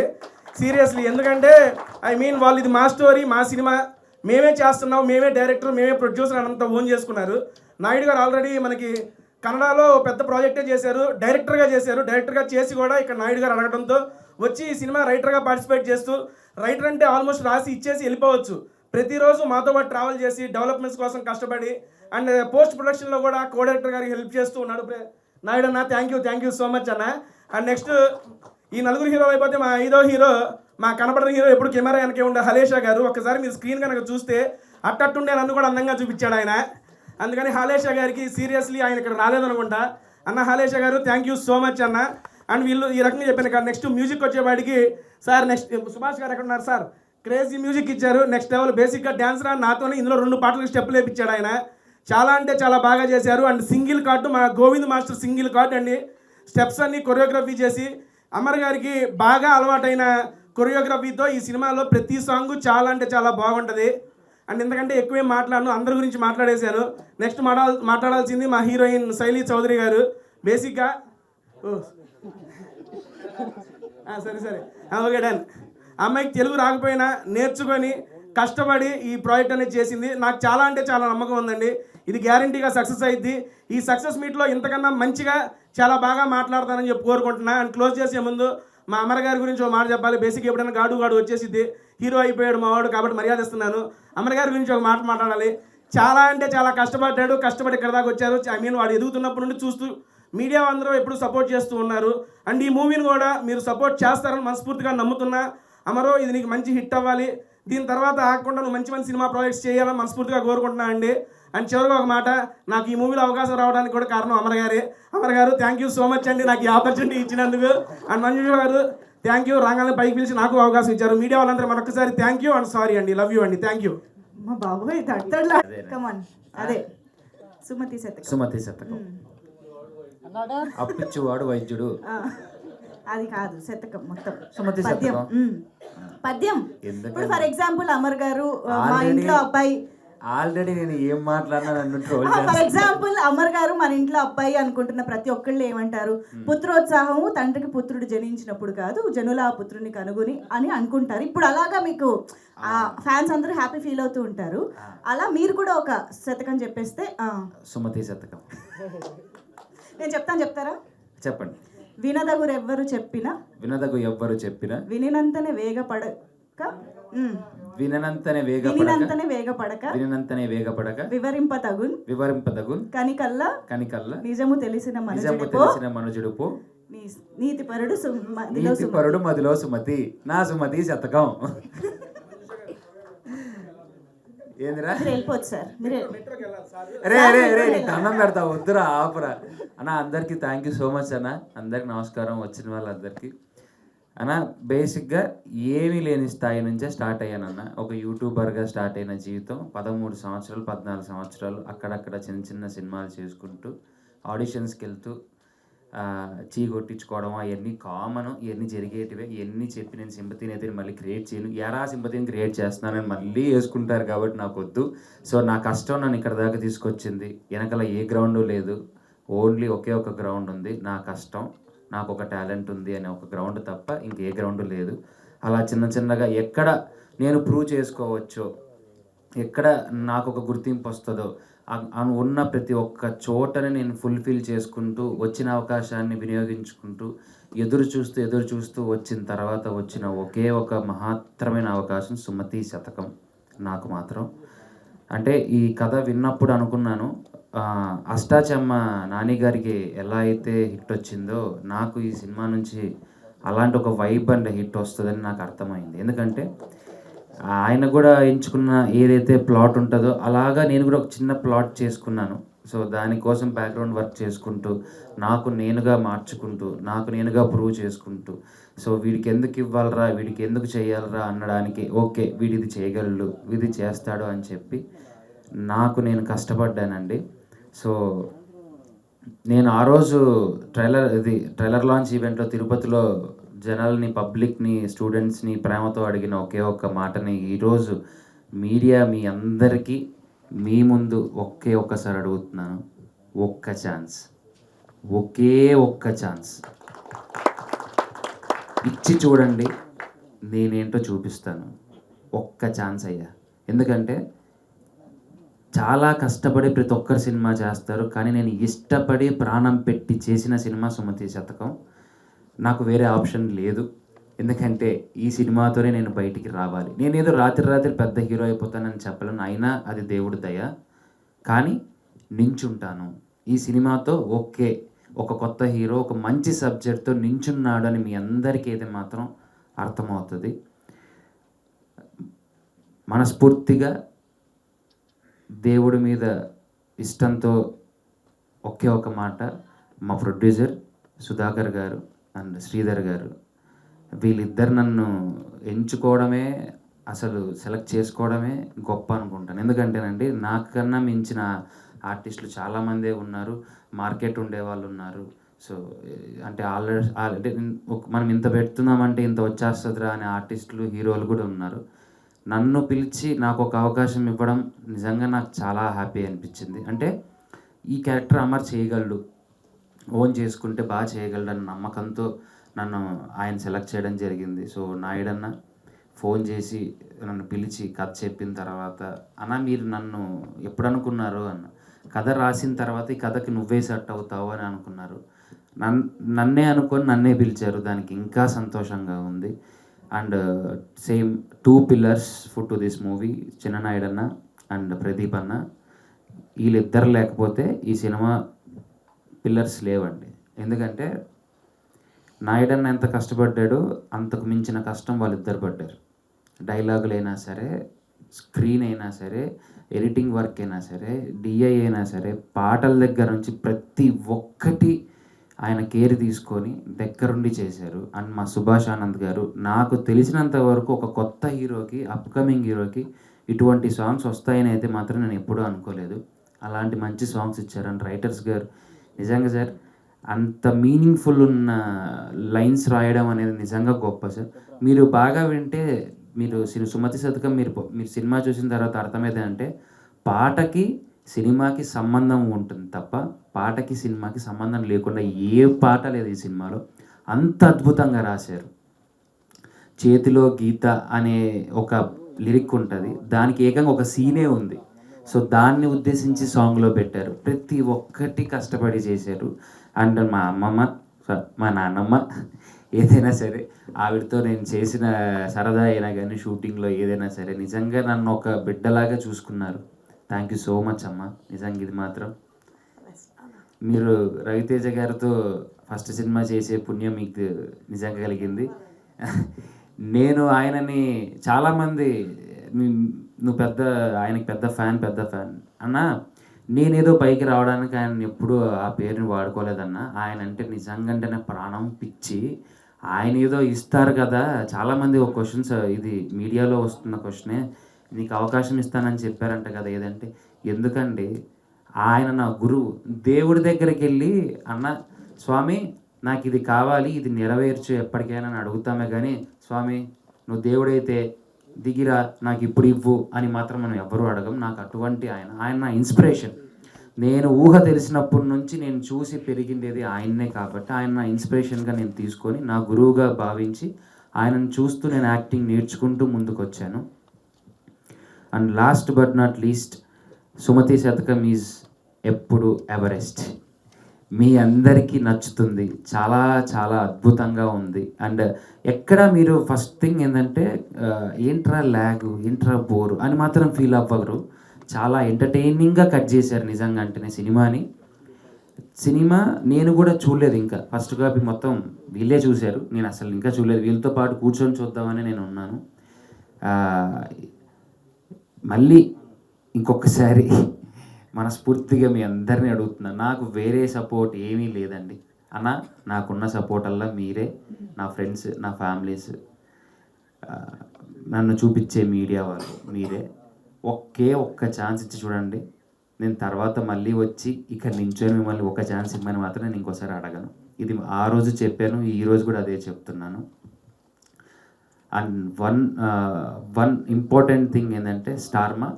సీరియస్లీ. ఎందుకంటే వాళ్ళు ఇది మా స్టోరీ, మా సినిమా, మేమే చేస్తున్నాం, మేమే డైరెక్టర్, మేమే ప్రొడ్యూసర్ అంతా ఓన్ చేసుకున్నారు. నాయుడు గారు ఆల్రెడీ మనకి కన్నడలో పెద్ద ప్రాజెక్టే చేశారు, డైరెక్టర్గా చేశారు. డైరెక్టర్గా చేసి కూడా ఇక్కడ నాయుడు గారు అడగడంతో వచ్చి ఈ సినిమా రైటర్గా పార్టిసిపేట్ చేస్తూ, రైటర్ అంటే ఆల్మోస్ట్ రాసి ఇచ్చేసి వెళ్ళిపోవచ్చు, ప్రతిరోజు మాతో పాటు ట్రావెల్ చేసి డెవలప్మెంట్స్ కోసం కష్టపడి అండ్ పోస్ట్ ప్రొడక్షన్లో కూడా కో డైరెక్టర్ గారికి హెల్ప్ చేస్తూ ఉన్నాడు నాయుడు అన్న. థ్యాంక్ యూ సో మచ్ అన్న. అండ్ నెక్స్ట్ ఈ 4 హీరోలు అయిపోతే మా 5వ హీరో, మా కనపడిన హీరో, ఎప్పుడు కెమెరా వెనకే ఉండే హలేషా గారు. ఒకసారి మీరు స్క్రీన్ కనుక చూస్తే అట్టట్టుండే నన్ను కూడా అందంగా చూపించాడు ఆయన. అందుకని హలేషా గారికి సీరియస్లీ ఆయన ఇక్కడ రాలేదనుకుంటా. అన్న హలేషా గారు థ్యాంక్ యూ సో మచ్ అన్న. అండ్ వీళ్ళు ఈ రకంగా చెప్పాను కదా. నెక్స్ట్ మ్యూజిక్ వచ్చేవాడికి సార్, నెక్స్ట్ సుభాష్ గారు ఎక్కడ ఉన్నారు సార్, క్రేజీ మ్యూజిక్ ఇచ్చారు, నెక్స్ట్ లెవెల్. బేసిక్గా డ్యాన్స్ రా నాతోనే ఇందులో 2 పాటలకు స్టెప్పులు వేయించాడు ఆయన. చాలా అంటే చాలా బాగా చేశారు. అండ్ సింగిల్ కార్డు మా గోవింద్ మాస్టర్ సింగిల్ కార్డ్ అండి. స్టెప్స్ అన్ని కొరియోగ్రఫీ చేసి అమర్ గారికి బాగా అలవాటైన కొరియోగ్రఫీతో ఈ సినిమాలో ప్రతి సాంగ్ చాలా అంటే చాలా బాగుంటుంది. అండ్ ఎందుకంటే ఎక్కువేం మాట్లాడను, అందరి గురించి మాట్లాడేశాను. నెక్స్ట్ మాట్లాడాల్సింది మా హీరోయిన్ శైలి చౌదరి గారు. బేసిక్గా సరే ఓకే డన్. అమ్మాయికి తెలుగు రాకపోయినా నేర్చుకొని కష్టపడి ఈ ప్రాజెక్ట్ అనేది చేసింది. నాకు చాలా అంటే చాలా నమ్మకం ఉందండి, ఇది గ్యారంటీగా సక్సెస్ అయ్యిద్ది. ఈ సక్సెస్ మీట్లో ఇంతకన్నా మంచిగా చాలా బాగా మాట్లాడతానని చెప్పి కోరుకుంటున్నా. అండ్ క్లోజ్ చేసే ముందు మా అమర్ గారి గురించి ఒక మాట చెప్పాలి. బేసిక్ ఎప్పుడైనా గాడు వచ్చేసిద్ది, హీరో అయిపోయాడు మావాడు కాబట్టి మర్యాద ఇస్తున్నాను. అమర్ గారి గురించి ఒక మాట మాట్లాడాలి. చాలా అంటే చాలా కష్టపడ్డాడు, కష్టపడి ఇక్కడ దాకా వచ్చారు. వాడు ఎదుగుతున్నప్పటి నుండి చూస్తూ మీడియా అందరూ ఎప్పుడు సపోర్ట్ చేస్తూ ఉన్నారు. అండ్ ఈ మూవీని కూడా మీరు సపోర్ట్ చేస్తారని మనస్ఫూర్తిగా నమ్ముతున్నా. అమరో ఇది నీకు మంచి హిట్ అవ్వాలి, దీని తర్వాత ఆగకుండా నువ్వు మంచి సినిమా ప్రాజెక్ట్స్ చేయాలని మనస్ఫూర్తిగా కోరుకుంటున్నా అండి. అండ్ చివరిగా ఒక మాట, నాకు ఈ మూవీలో అవకాశం రావడానికి కూడా కారణం అమర్ గారు థ్యాంక్ యూ సో మచ్ అండి నాకు ఈ ఆపర్చునిటీ ఇచ్చినందుకు. అండ్ మంజుష గారు థ్యాంక్ యూ, రాగానే పైకి పిలిచి నాకు అవకాశం ఇచ్చారు. మీడియా వాళ్ళందరూ మరొకసారి థ్యాంక్ యూ అండ్ సారీ అండి, లవ్ యూ అండి, థ్యాంక్ యూ. మా బాబోయ్ తడతడలా. కమాన్ అదే సుమతి శతకం. అప్పిచ్చువాడు వైద్యుడు, అది కాదు శతకం మొత్తం సుమతి పద్యం. పద్యం. ఇప్పుడు ఫర్ ఎగ్జాంపుల్ అమర్ గారు మా ఇంట్లో అబ్బాయి, ఆల్రెడీ నేను ఏం మాట్లాడినా నన్ను ట్రోల్ చేస్తారు. ఫర్ ఎగ్జాంపుల్ అమర్ గారు మన ఇంట్లో అబ్బాయి అనుకుంటున్న ప్రతి ఒక్కళ్ళు ఏమంటారు, పుత్రోత్సాహము తండ్రికి పుత్రుడు జనించినప్పుడు కాదు, జనుల ఆ పుత్రుని కనుగొని అని అనుకుంటారు. ఇప్పుడు అలాగా మీకు ఫ్యాన్స్ అందరూ హ్యాపీ ఫీల్ అవుతూ ఉంటారు. అలా మీరు కూడా ఒక శతకం చెప్పేస్తే. సుమతి శతకం నేను చెప్తారా? చెప్పండి. వినదగు ఎవ్వరు చెప్పినా వినినంతనే వేగపడక వివరింపతగున్ కనికల్ల నిజము తెలిసిన మనుజుడుపో నీతిపరుడు మదిలో సుమతి. నా సుమతి శతకం. ఏందిరా వెళ్ళిపోవచ్చు సార్, రే దండం పెడతా, వద్దురా ఆపురా అన్న. అందరికీ థ్యాంక్ యూ సో మచ్ అన్న. అందరికి నమస్కారం, వచ్చిన వాళ్ళందరికీ. అన్న బేసిక్గా ఏమీ లేని స్థాయి నుంచే స్టార్ట్ అయ్యానన్న. ఒక యూట్యూబర్గా స్టార్ట్ అయిన జీవితం 13 సంవత్సరాలు 14 సంవత్సరాలు అక్కడక్కడ చిన్న సినిమాలు చేసుకుంటూ ఆడిషన్స్కి వెళ్తూ కొట్టించుకోవడం అవన్నీ కామన్, ఇవన్నీ జరిగేటివే. ఇవన్నీ చెప్పి నేను సింపతిని అయితే మళ్ళీ క్రియేట్ చేయను. ఎరా సింపతిని క్రియేట్ చేస్తున్నానని మళ్ళీ వేసుకుంటారు కాబట్టి నాకు వద్దు. సో నా కష్టం నన్ను ఇక్కడ దాకా తీసుకొచ్చింది. వెనకాల ఏ గ్రౌండు లేదు, ఓన్లీ ఒకే ఒక గ్రౌండ్ ఉంది, నా కష్టం. నాకు ఒక టాలెంట్ ఉంది అనే ఒక గ్రౌండ్ తప్ప ఇంకే గ్రౌండ్ లేదు. అలా చిన్న చిన్నగా ఎక్కడ నేను ప్రూవ్ చేసుకోవచ్చో, ఎక్కడ నాకు ఒక గుర్తింపు వస్తుందో ఉన్న ప్రతి ఒక్క చోటని నేను ఫుల్ఫిల్ చేసుకుంటూ, వచ్చిన అవకాశాన్ని వినియోగించుకుంటూ, ఎదురు చూస్తూ వచ్చిన తర్వాత వచ్చిన ఒకే ఒక మహత్తరమైన అవకాశం సుమతి శతకం నాకు మాత్రం. అంటే ఈ కథ విన్నప్పుడు అనుకున్నాను, అష్టాచెమ్మ నాని గారికి ఎలా అయితే హిట్ వచ్చిందో నాకు ఈ సినిమా నుంచి అలాంటి ఒక వైబ్ అండ్ హిట్ వస్తుందని నాకు అర్థమైంది. ఎందుకంటే ఆయన కూడా ఎంచుకున్న ఏదైతే ప్లాట్ ఉంటుందో అలాగా నేను కూడా ఒక చిన్న ప్లాట్ చేసుకున్నాను. సో దానికోసం బ్యాక్గ్రౌండ్ వర్క్ చేసుకుంటూ, నాకు నేనుగా మార్చుకుంటూ, నాకు నేనుగా ప్రూవ్ చేసుకుంటూ, సో వీడికి ఎందుకు ఇవ్వాలరా, వీడికి ఎందుకు చేయాలరా అనడానికి, ఓకే వీడిది చేయగలడు, వీడి చేస్తాడు అని చెప్పి నాకు నేను కష్టపడ్డానండి. సో నేను ఆ రోజు ట్రైలర్ లాంచ్ ఈవెంట్లో తిరుపతిలో జనాల్ని, పబ్లిక్ని, స్టూడెంట్స్ని ప్రేమతో అడిగిన ఒకే ఒక్క మాటని ఈరోజు మీడియా మీ అందరికీ మీ ముందు ఒక్కసారి అడుగుతున్నాను. ఒక్క ఛాన్స్, ఒకే ఒక్క ఛాన్స్ ఇచ్చి చూడండి, నేనేంటో చూపిస్తాను. ఒక్క ఛాన్స్ అయ్యా. ఎందుకంటే చాలా కష్టపడి ప్రతి ఒక్కరు సినిమా చేస్తారు, కానీ నేను ఇష్టపడి ప్రాణం పెట్టి చేసిన సినిమా సుమతి శతకం. నాకు వేరే ఆప్షన్ లేదు. ఎందుకంటే ఈ సినిమాతోనే నేను బయటికి రావాలి. నేనేదో రాత్రి పెద్ద హీరో అయిపోతానని చెప్పలేను, అయినా అది దేవుడి దయ. కానీ నించుంటాను ఈ సినిమాతో. ఒక కొత్త హీరో ఒక మంచి సబ్జెక్ట్తో నించున్నాడు అని మీ అందరికీ అయితే మాత్రం అర్థమవుతుంది. మనస్ఫూర్తిగా దేవుడి మీద ఇష్టంతో ఒక మాట, మా ప్రొడ్యూసర్ సుధాకర్ గారు అండ్ శ్రీధర్ గారు, వీళ్ళిద్దరు నన్ను ఎంచుకోవడమే, అసలు సెలెక్ట్ చేసుకోవడమే గొప్ప అనుకుంటాను. ఎందుకంటేనండి నాకన్నా మించిన ఆర్టిస్టులు చాలామందే ఉన్నారు, మార్కెట్ ఉండేవాళ్ళు ఉన్నారు. సో అంటే ఆల్రెడీ మనం ఇంత పెడుతున్నామంటే ఇంత వచ్చేస్తుందిరా అనే ఆర్టిస్టులు, హీరోలు కూడా ఉన్నారు. నన్ను పిలిచి నాకు ఒక అవకాశం ఇవ్వడం నిజంగా నాకు చాలా హ్యాపీ అనిపించింది. అంటే ఈ క్యారెక్టర్ అమర్ చేయగలడు, ఓన్ చేసుకుంటే బాగా చేయగలడు అన్న నమ్మకంతో నన్ను ఆయన సెలెక్ట్ చేయడం జరిగింది. సో నాయుడన్న ఫోన్ చేసి నన్ను పిలిచి కథ చెప్పిన తర్వాత, అన్న మీరు నన్ను ఎప్పుడు అనుకున్నారు అన్న, కథ రాసిన తర్వాత ఈ కథకి నువ్వే సెట్ అవుతావు అని అనుకున్నారు. నన్నే అనుకొని నన్నే పిలిచారు, దానికి ఇంకా సంతోషంగా ఉంది. And same 2 pillars to this movie, చిన్న నాయుడన్న అండ్ ప్రదీప్ అన్న. వీళ్ళిద్దరు లేకపోతే ఈ సినిమా పిల్లర్స్ లేవండి. ఎందుకంటే నాయుడన్న ఎంత కష్టపడ్డాడో అంతకు మించిన కష్టం వాళ్ళిద్దరు పడ్డారు. డైలాగులు అయినా సరే, స్క్రీన్ అయినా సరే, ఎడిటింగ్ వర్క్ అయినా సరే, డిఐ అయినా సరే, పాటల దగ్గర నుంచి ప్రతి ఒక్కటి ఆయన కేర్ తీసుకొని దగ్గరుండి చేశారు. అండ్ మా సుభాష్ ఆనంద్ గారు, నాకు తెలిసినంత వరకు ఒక కొత్త హీరోకి, అప్కమింగ్ హీరోకి ఇటువంటి సాంగ్స్ వస్తాయని అయితే మాత్రం నేను ఎప్పుడూ అనుకోలేదు. అలాంటి మంచి సాంగ్స్ ఇచ్చారు. అండ్ రైటర్స్ గారు నిజంగా సార్, అంత మీనింగ్ఫుల్ ఉన్న లైన్స్ రాయడం అనేది నిజంగా గొప్ప సార్. మీరు బాగా వింటే, మీరు సుమతి శతకం మీరు సినిమా చూసిన తర్వాత అర్థమైందంటే పాటకి సినిమాకి సంబంధం ఉంటుంది తప్ప పాటకి సినిమాకి సంబంధం లేకుండా ఏ పాట లేదు ఈ సినిమాలో. అంత అద్భుతంగా రాశారు. చేతిలో గీత అనే ఒక లిరిక్ ఉంటుంది, దానికి ఏకంగా ఒక సీనే ఉంది. సో దాన్ని ఉద్దేశించి సాంగ్లో పెట్టారు. ప్రతి ఒక్కటి కష్టపడి చేశారు. అండ్ మా అమ్మమ్మ, మా నాన్నమ్మ, ఏదైనా సరే ఆవిడతో నేను చేసిన సరదా అయినా కానీ, షూటింగ్లో ఏదైనా సరే నిజంగా నన్ను ఒక బిడ్డలాగా చూసుకున్నారు. థ్యాంక్ యూ సో మచ్ అమ్మ. నిజంగా ఇది మాత్రం మీరు రవితేజ గారితో ఫస్ట్ సినిమా చేసే పుణ్యం మీకు నిజంగా కలిగింది. నేను ఆయనని చాలామంది ఆయనకి పెద్ద ఫ్యాన్ అన్న, నేనేదో పైకి రావడానికి ఆయన ఎప్పుడూ ఆ పేరుని వాడుకోలేదన్న. ఆయన అంటే నిజంగా అంటే నా ప్రాణం పిచ్చి. ఆయన ఏదో ఇస్తారు కదా, చాలామంది ఒక క్వశ్చన్స్, ఇది మీడియాలో వస్తున్న క్వశ్చనే, నీకు అవకాశం ఇస్తానని చెప్పారంట కదా ఏదంటే, ఎందుకండి ఆయన నా గురువు. దేవుడి దగ్గరికి వెళ్ళి, అన్న స్వామి నాకు ఇది కావాలి, ఇది నెరవేర్చు ఎప్పటికైనా అని అడుగుతామే కానీ, స్వామి నువ్వు దేవుడైతే దిగిరా నాకు ఇప్పుడు ఇవ్వు అని మాత్రం మనం ఎవ్వరూ అడగం. నాకు అటువంటి ఆయన నా ఇన్స్పిరేషన్. నేను ఊహ తెలిసినప్పటి నుంచి నేను చూసి పెరిగిండేది ఆయన్నే కాబట్టి ఆయన నా ఇన్స్పిరేషన్గా నేను తీసుకొని నా గురువుగా భావించి ఆయనను చూస్తూ నేను యాక్టింగ్ నేర్చుకుంటూ ముందుకు వచ్చాను. And last but not least, Sumathi Satakam is ఎప్పుడు ఎవరెస్ట్. మీ అందరికీ నచ్చుతుంది, చాలా చాలా అద్భుతంగా ఉంది. అండ్ ఎక్కడ మీరు ఫస్ట్ థింగ్ ఏంటంటే ఏంట్రా ల్యాగ్, ఏంట్రా బోరు అని మాత్రం ఫీల్ అవ్వరు. చాలా ఎంటర్టైనింగ్గా కట్ చేశారు నిజంగా అంటేనే సినిమా నేను కూడా చూడలేదు. ఇంకా ఫస్ట్ కాపీ మొత్తం వీళ్ళే చూశారు, నేను అసలు ఇంకా చూడలేదు. వీళ్ళతో పాటు కూర్చొని చూద్దామని నేను ఉన్నాను. మళ్ళీ ఇంకొకసారి మనస్ఫూర్తిగా మీ అందరినీ అడుగుతున్నాను, నాకు వేరే సపోర్ట్ ఏమీ లేదండి అన్న. నాకున్న సపోర్ట్ అల్లా మీరే, నా ఫ్రెండ్స్, నా ఫ్యామిలీస్, నన్ను చూపించే మీడియా వాళ్ళు మీరే. ఒక్క ఛాన్స్ ఇచ్చి చూడండి. నేను తర్వాత మళ్ళీ వచ్చి ఇక్కడ నించొని మిమ్మల్ని ఒక ఛాన్స్ ఇమ్మని మాత్రం నేను ఇంకోసారి అడగను. ఇది ఆ రోజు చెప్పాను, ఈరోజు కూడా అదే చెప్తున్నాను. అండ్ వన్ ఇంపార్టెంట్ థింగ్ ఏంటంటే Star Maa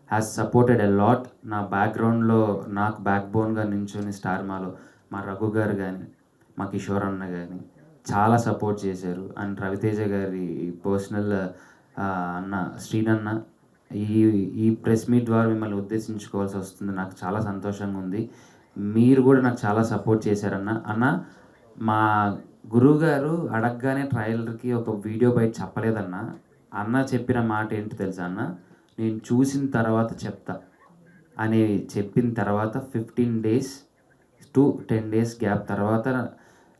has supported a lot. నా బ్యాక్గ్రౌండ్లో నాకు బ్యాక్ బోన్గా నించొని స్టార్మాలో మా రఘు గారు కానీ, మా కిషోర్ అన్న కానీ చాలా సపోర్ట్ చేశారు. అండ్ రవితేజ గారి పర్సనల్ అన్న శ్రీనన్న, ఈ ప్రెస్ మీట్ ద్వారా మిమ్మల్ని ఉద్దేశించుకోవాల్సి వస్తుంది. నాకు చాలా సంతోషంగా ఉంది. మీరు కూడా నాకు చాలా సపోర్ట్ చేశారన్న. మా గురువు గారు అడగగానే ట్రైలర్కి ఒక వీడియో బయట చెప్పలేదన్న. అన్న చెప్పిన మాట ఏంటి తెలుసా అన్న, నేను చూసిన తర్వాత చెప్తా అని చెప్పిన తర్వాత 15 days to 10 days గ్యాప్ తర్వాత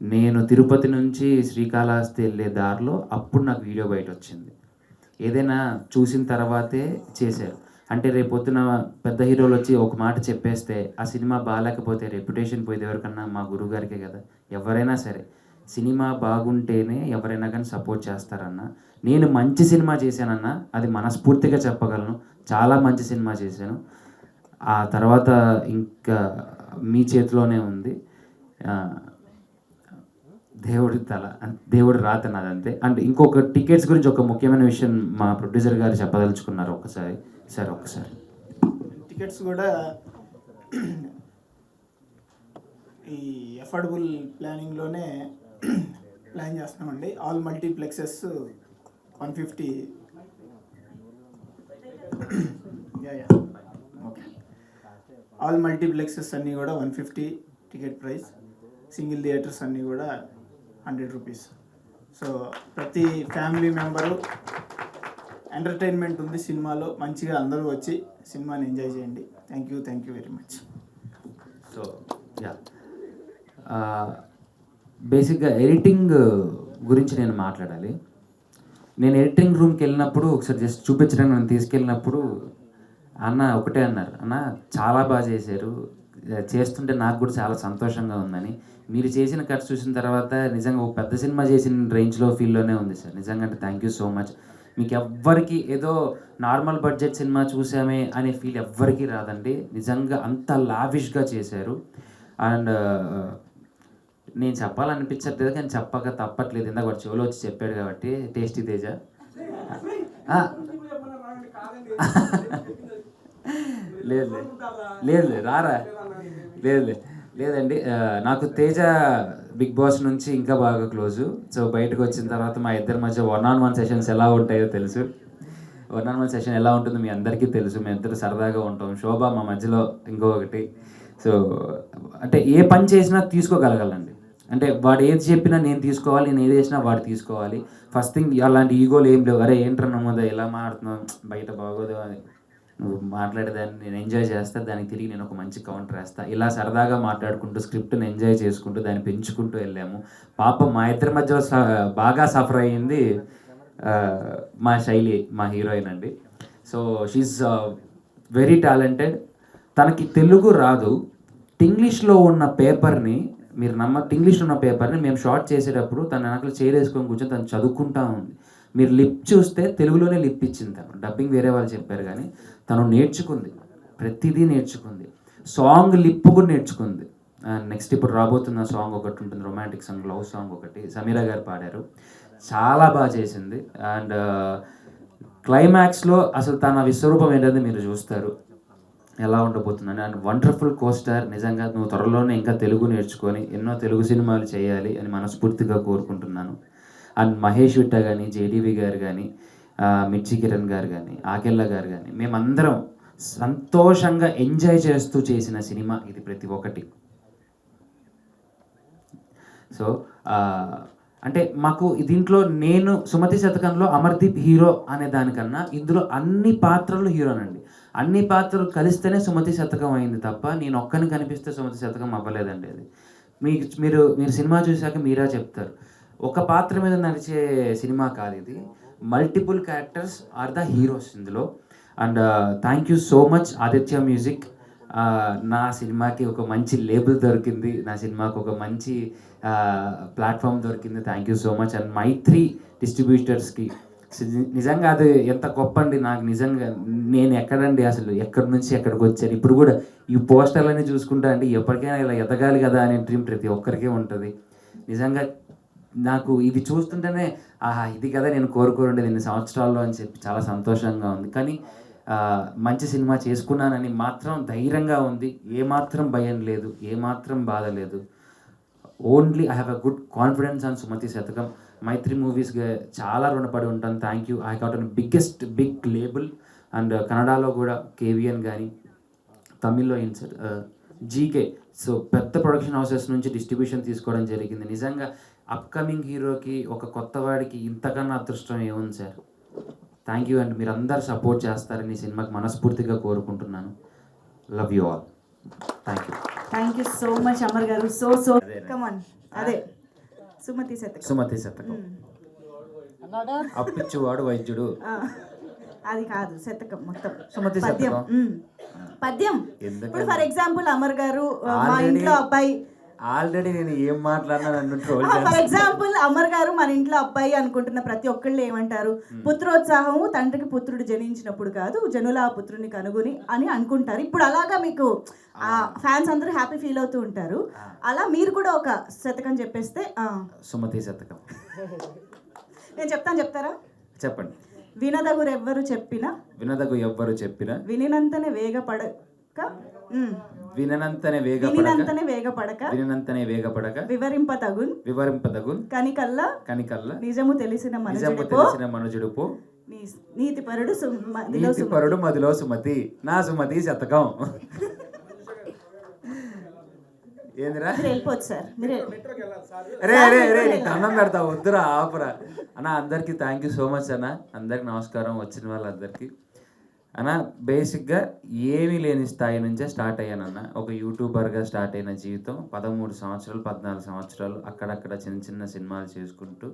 నేను తిరుపతి నుంచి శ్రీకాళహస్తి వెళ్ళే దారిలో అప్పుడు నాకు వీడియో బయట వచ్చింది. ఏదైనా చూసిన తర్వాతే చేశారు. అంటే రేపొద్దున పెద్ద హీరోలు వచ్చి ఒక మాట చెప్పేస్తే ఆ సినిమా బాగాలేకపోతే రెప్యుటేషన్ పోయేది ఎవరికన్నా? మా గురువుగారికే కదా. ఎవరైనా సరే సినిమా బాగుంటేనే ఎవరైనా కానీ సపోర్ట్ చేస్తారన్న. నేను మంచి సినిమా చేశానన్న, అది మనస్ఫూర్తిగా చెప్పగలను. చాలా మంచి సినిమా చేశాను. ఆ తర్వాత ఇంకా మీ చేతిలోనే ఉంది. దేవుడి రాత నాదంతే. అండ్ ఇంకొక టికెట్స్ గురించి ఒక ముఖ్యమైన విషయం మా ప్రొడ్యూసర్ గారు చెప్పదలుచుకున్నారు. ఒకసారి టికెట్స్ కూడా ఈ అఫోర్డబుల్ ప్లానింగ్లోనే ప్లాన్ చేస్తున్నామండి. All multiplexes 150 okay, all multiplexes అన్నీ కూడా 150 టికెట్ ప్రైస్. సింగిల్ థియేటర్స్ అన్నీ కూడా 100 రూపీస్. సో ప్రతి ఫ్యామిలీ మెంబరు ఎంటర్టైన్మెంట్ ఉంది సినిమాలో. మంచిగా అందరూ వచ్చి సినిమాని ఎంజాయ్ చేయండి. Thank you very much. So బేసిక్గా ఎడిటింగ్ గురించి నేను మాట్లాడాలి. నేను ఎడిటింగ్ రూమ్కి వెళ్ళినప్పుడు ఒకసారి జస్ట్ చూపించడానికి నన్ను తీసుకెళ్ళినప్పుడు అన్న ఒకటే అన్నారు, అన్న చాలా బాగా చేశారు, చేస్తుంటే నాకు కూడా చాలా సంతోషంగా ఉందని. మీరు చేసిన కట్స్ చూసిన తర్వాత నిజంగా ఒక పెద్ద సినిమా చేసిన రేంజ్లో ఫీల్లోనే ఉంది సార్. నిజంగా అంటే థ్యాంక్ యూ సో మచ్. మీకు ఎవ్వరికి ఏదో నార్మల్ బడ్జెట్ సినిమా చూసామే అనే ఫీల్ ఎవ్వరికీ రాదండి. నిజంగా అంత లావిష్గా చేశారు. అండ్ నేను చెప్పాలనిపించట్లేదు కానీ చెప్పక తప్పట్లేదు. ఇందాక వాడు చెవులో వచ్చి చెప్పాడు కాబట్టి, టేస్టీ తేజ లేదు రారా లేదండి. నాకు తేజ బిగ్ బాస్ నుంచి ఇంకా బాగా క్లోజు. సో బయటకు వచ్చిన తర్వాత మా ఇద్దరి మధ్య 1-on-1 సెషన్స్ ఎలా ఉంటాయో తెలుసు. 1-on-1 సెషన్ ఎలా ఉంటుందో మీ అందరికీ తెలుసు. మేము ఇద్దరు సరదాగా ఉంటాం. శోభ మా మధ్యలో ఇంకొకటి. సో అంటే ఏ పని చేసినా తీసుకోగలగాలండి. అంటే వాడు ఏది చెప్పినా నేను తీసుకోవాలి, నేను ఏది చేసినా వాడు తీసుకోవాలి. ఫస్ట్ థింగ్ అలాంటి ఈగోలు ఏం లేవు. అరే ఏంట్రా నమ్మదా ఎలా మాట్లాడుతున్నావు, బయట బాగోదు అని నువ్వు మాట్లాడేదాన్ని నేను ఎంజాయ్ చేస్తా, దానికి తిరిగి నేను ఒక మంచి కౌంటర్ వేస్తా. ఇలా సరదాగా మాట్లాడుకుంటూ స్క్రిప్ట్ని ఎంజాయ్ చేసుకుంటూ దాన్ని పెంచుకుంటూ వెళ్ళాము. పాపం మా ఇద్దరి మధ్య బాగా సఫర్ అయ్యింది మా శైలి, మా హీరోయిన్ అండి. So she's very talented. తనకి తెలుగు రాదు. ఇంగ్లీష్లో ఉన్న పేపర్ని మీరు ఇంగ్లీష్లో ఉన్న పేపర్ని మేము షార్ట్ చేసేటప్పుడు తన వెనకలు చేరేసుకొని కూర్చొని తను చదువుకుంటా ఉంది. మీరు లిప్ చూస్తే తెలుగులోనే లిప్ ఇచ్చింది తను. డబ్బింగ్ వేరే వాళ్ళు చెప్పారు కానీ తను నేర్చుకుంది, ప్రతిదీ నేర్చుకుంది. సాంగ్ లిప్ కూడా నేర్చుకుంది. నెక్స్ట్ ఇప్పుడు రాబోతున్న సాంగ్ ఒకటి ఉంటుంది, రొమాంటిక్ సాంగ్, లవ్ సాంగ్ ఒకటి సమీరా గారు పాడారు. చాలా బాగా చేసింది. అండ్ క్లైమాక్స్లో అసలు తన విశ్వరూపం ఏంటంటే మీరు చూస్తారు. ఎలా ఉండబోతున్నాను. అండ్ వండర్ఫుల్ కోస్టార్, నిజంగా నువ్వు త్వరలోనే ఇంకా తెలుగు నేర్చుకొని ఎన్నో తెలుగు సినిమాలు చేయాలి అని మనస్ఫూర్తిగా కోరుకుంటున్నాను. అండ్ మహేష్ విట్ట కానీ, జేడీవి గారు కానీ, మిర్చి కిరణ్ గారు కానీ, ఆకెళ్ళ గారు కానీ, మేమందరం సంతోషంగా ఎంజాయ్ చేస్తూ చేసిన సినిమా ఇది ప్రతి ఒక్కటి. సో అంటే మాకు దీంట్లో నేను సుమతి శతకంలో అమర్దీప్ హీరో అనే దానికన్నా ఇందులో అన్ని పాత్రలు హీరోనండి. అన్ని పాత్రలు కలిస్తేనే సుమతి శతకం అయింది తప్ప నేను ఒక్కని కనిపిస్తే సుమతి శతకం అవ్వలేదండి. అది మీరు సినిమా చూశాక మీరా చెప్తారు. ఒక పాత్ర మీద నడిచే సినిమా కాదు ఇది. Multiple characters are the heroes ఇందులో. And thank you so much Aditya music. నా సినిమాకి ఒక మంచి లేబుల్ దొరికింది, నా సినిమాకి ఒక మంచి ప్లాట్ఫామ్ దొరికింది. Thank you so much. And Mythri డిస్ట్రిబ్యూటర్స్కి నిజంగా అది ఎంత గొప్ప అండి. నాకు నిజంగా నేను ఎక్కడండి అసలు ఎక్కడి నుంచి ఎక్కడికి వచ్చాను. ఇప్పుడు కూడా ఈ పోస్టర్లన్నీ చూసుకుంటా అండి, ఎప్పటికైనా ఇలా ఎదగాలి కదా అనే డ్రీమ్ ప్రతి ఒక్కరికే ఉంటుంది. నిజంగా నాకు ఇది చూస్తుంటేనే ఇది కదా నేను కోరుకోరుండేది ఇన్ని సంవత్సరాల్లో అని చెప్పి చాలా సంతోషంగా ఉంది. కానీ మంచి సినిమా చేసుకున్నానని మాత్రం ధైర్యంగా ఉంది. ఏమాత్రం భయం లేదు, ఏమాత్రం బాధ లేదు. Only I have a good confidence on Sumathi Satakam. Mythri మూవీస్గా చాలా రుణపడి ఉంటాను. Thank you. I got an big label. And కన్నడలో కూడా కేవిఎన్ కానీ, తమిళ్లో ఇన్సర్ట్ జీకే. సో పెద్ద ప్రొడక్షన్ హౌసెస్ నుంచి డిస్ట్రిబ్యూషన్ తీసుకోవడం జరిగింది. నిజంగా అప్కమింగ్ హీరోకి, ఒక కొత్త వాడికి ఇంతకన్నా అదృష్టం ఏముంది సార్. Thank you. అండ్ మీరు అందరు సపోర్ట్ చేస్తారని ఈ సినిమాకి మనస్ఫూర్తిగా కోరుకుంటున్నాను. Love you all. Thank you so much Amar గారు. So come on. అదే సుమతి శతకం. అప్పిచ్చువాడు వైద్యుడు. అది కాదు, శతకం మొత్తం సుమతి పద్యం. పద్యం. ఇప్పుడు ఫర్ ఎగ్జాంపుల్ అమర్ గారు మా ఇంట్లో అబ్బాయి, ఆల్రెడీ నేను ఏం మాట్లాడినా నన్ను ట్రోల్ ఫర్ ఎగ్జాంపుల్ అమర్ గారు మన ఇంట్లో అబ్బాయి అనుకుంటున్న ప్రతి ఒక్కళ్ళు ఏమంటారు, పుత్రోత్సాహము తండ్రికి పుత్రుడు జనించినప్పుడు కాదు, జనుల ఆ పుత్రుని కనుగొని అని అనుకుంటారు. ఇప్పుడు అలాగా మీకు ఆ ఫ్యాన్స్ అందరూ హ్యాపీ ఫీల్ అవుతూ ఉంటారు. అలా మీరు కూడా ఒక శతకం చెప్పేస్తే. సుమతి శతకం నేను చెప్తాను, చెప్తారా? చెప్పండి. వినదగు ఎవ్వరు చెప్పిన వినినంతనే వేగపడక వివరింపతగున్ కనికల్ల నిజము తెలిసిన మనుజుడుపో నీతిపరుడు మదిలో సుమతి. నా సుమతి శతకం. ఏందిరా వెళ్ళిపోవచ్చు సార్. రే దండం పెడతా, వద్దురా ఆపురా అన్న. అందరికీ థ్యాంక్ యూ సో మచ్ అన్న. అందరికి నమస్కారం, వచ్చిన వాళ్ళందరికీ. అన్న బేసిక్గా ఏమీ లేని స్థాయి నుంచే స్టార్ట్ అయ్యానన్న. ఒక యూట్యూబర్గా స్టార్ట్ అయిన జీవితం 13 సంవత్సరాలు 14 సంవత్సరాలు అక్కడక్కడ చిన్న సినిమాలు చేసుకుంటూ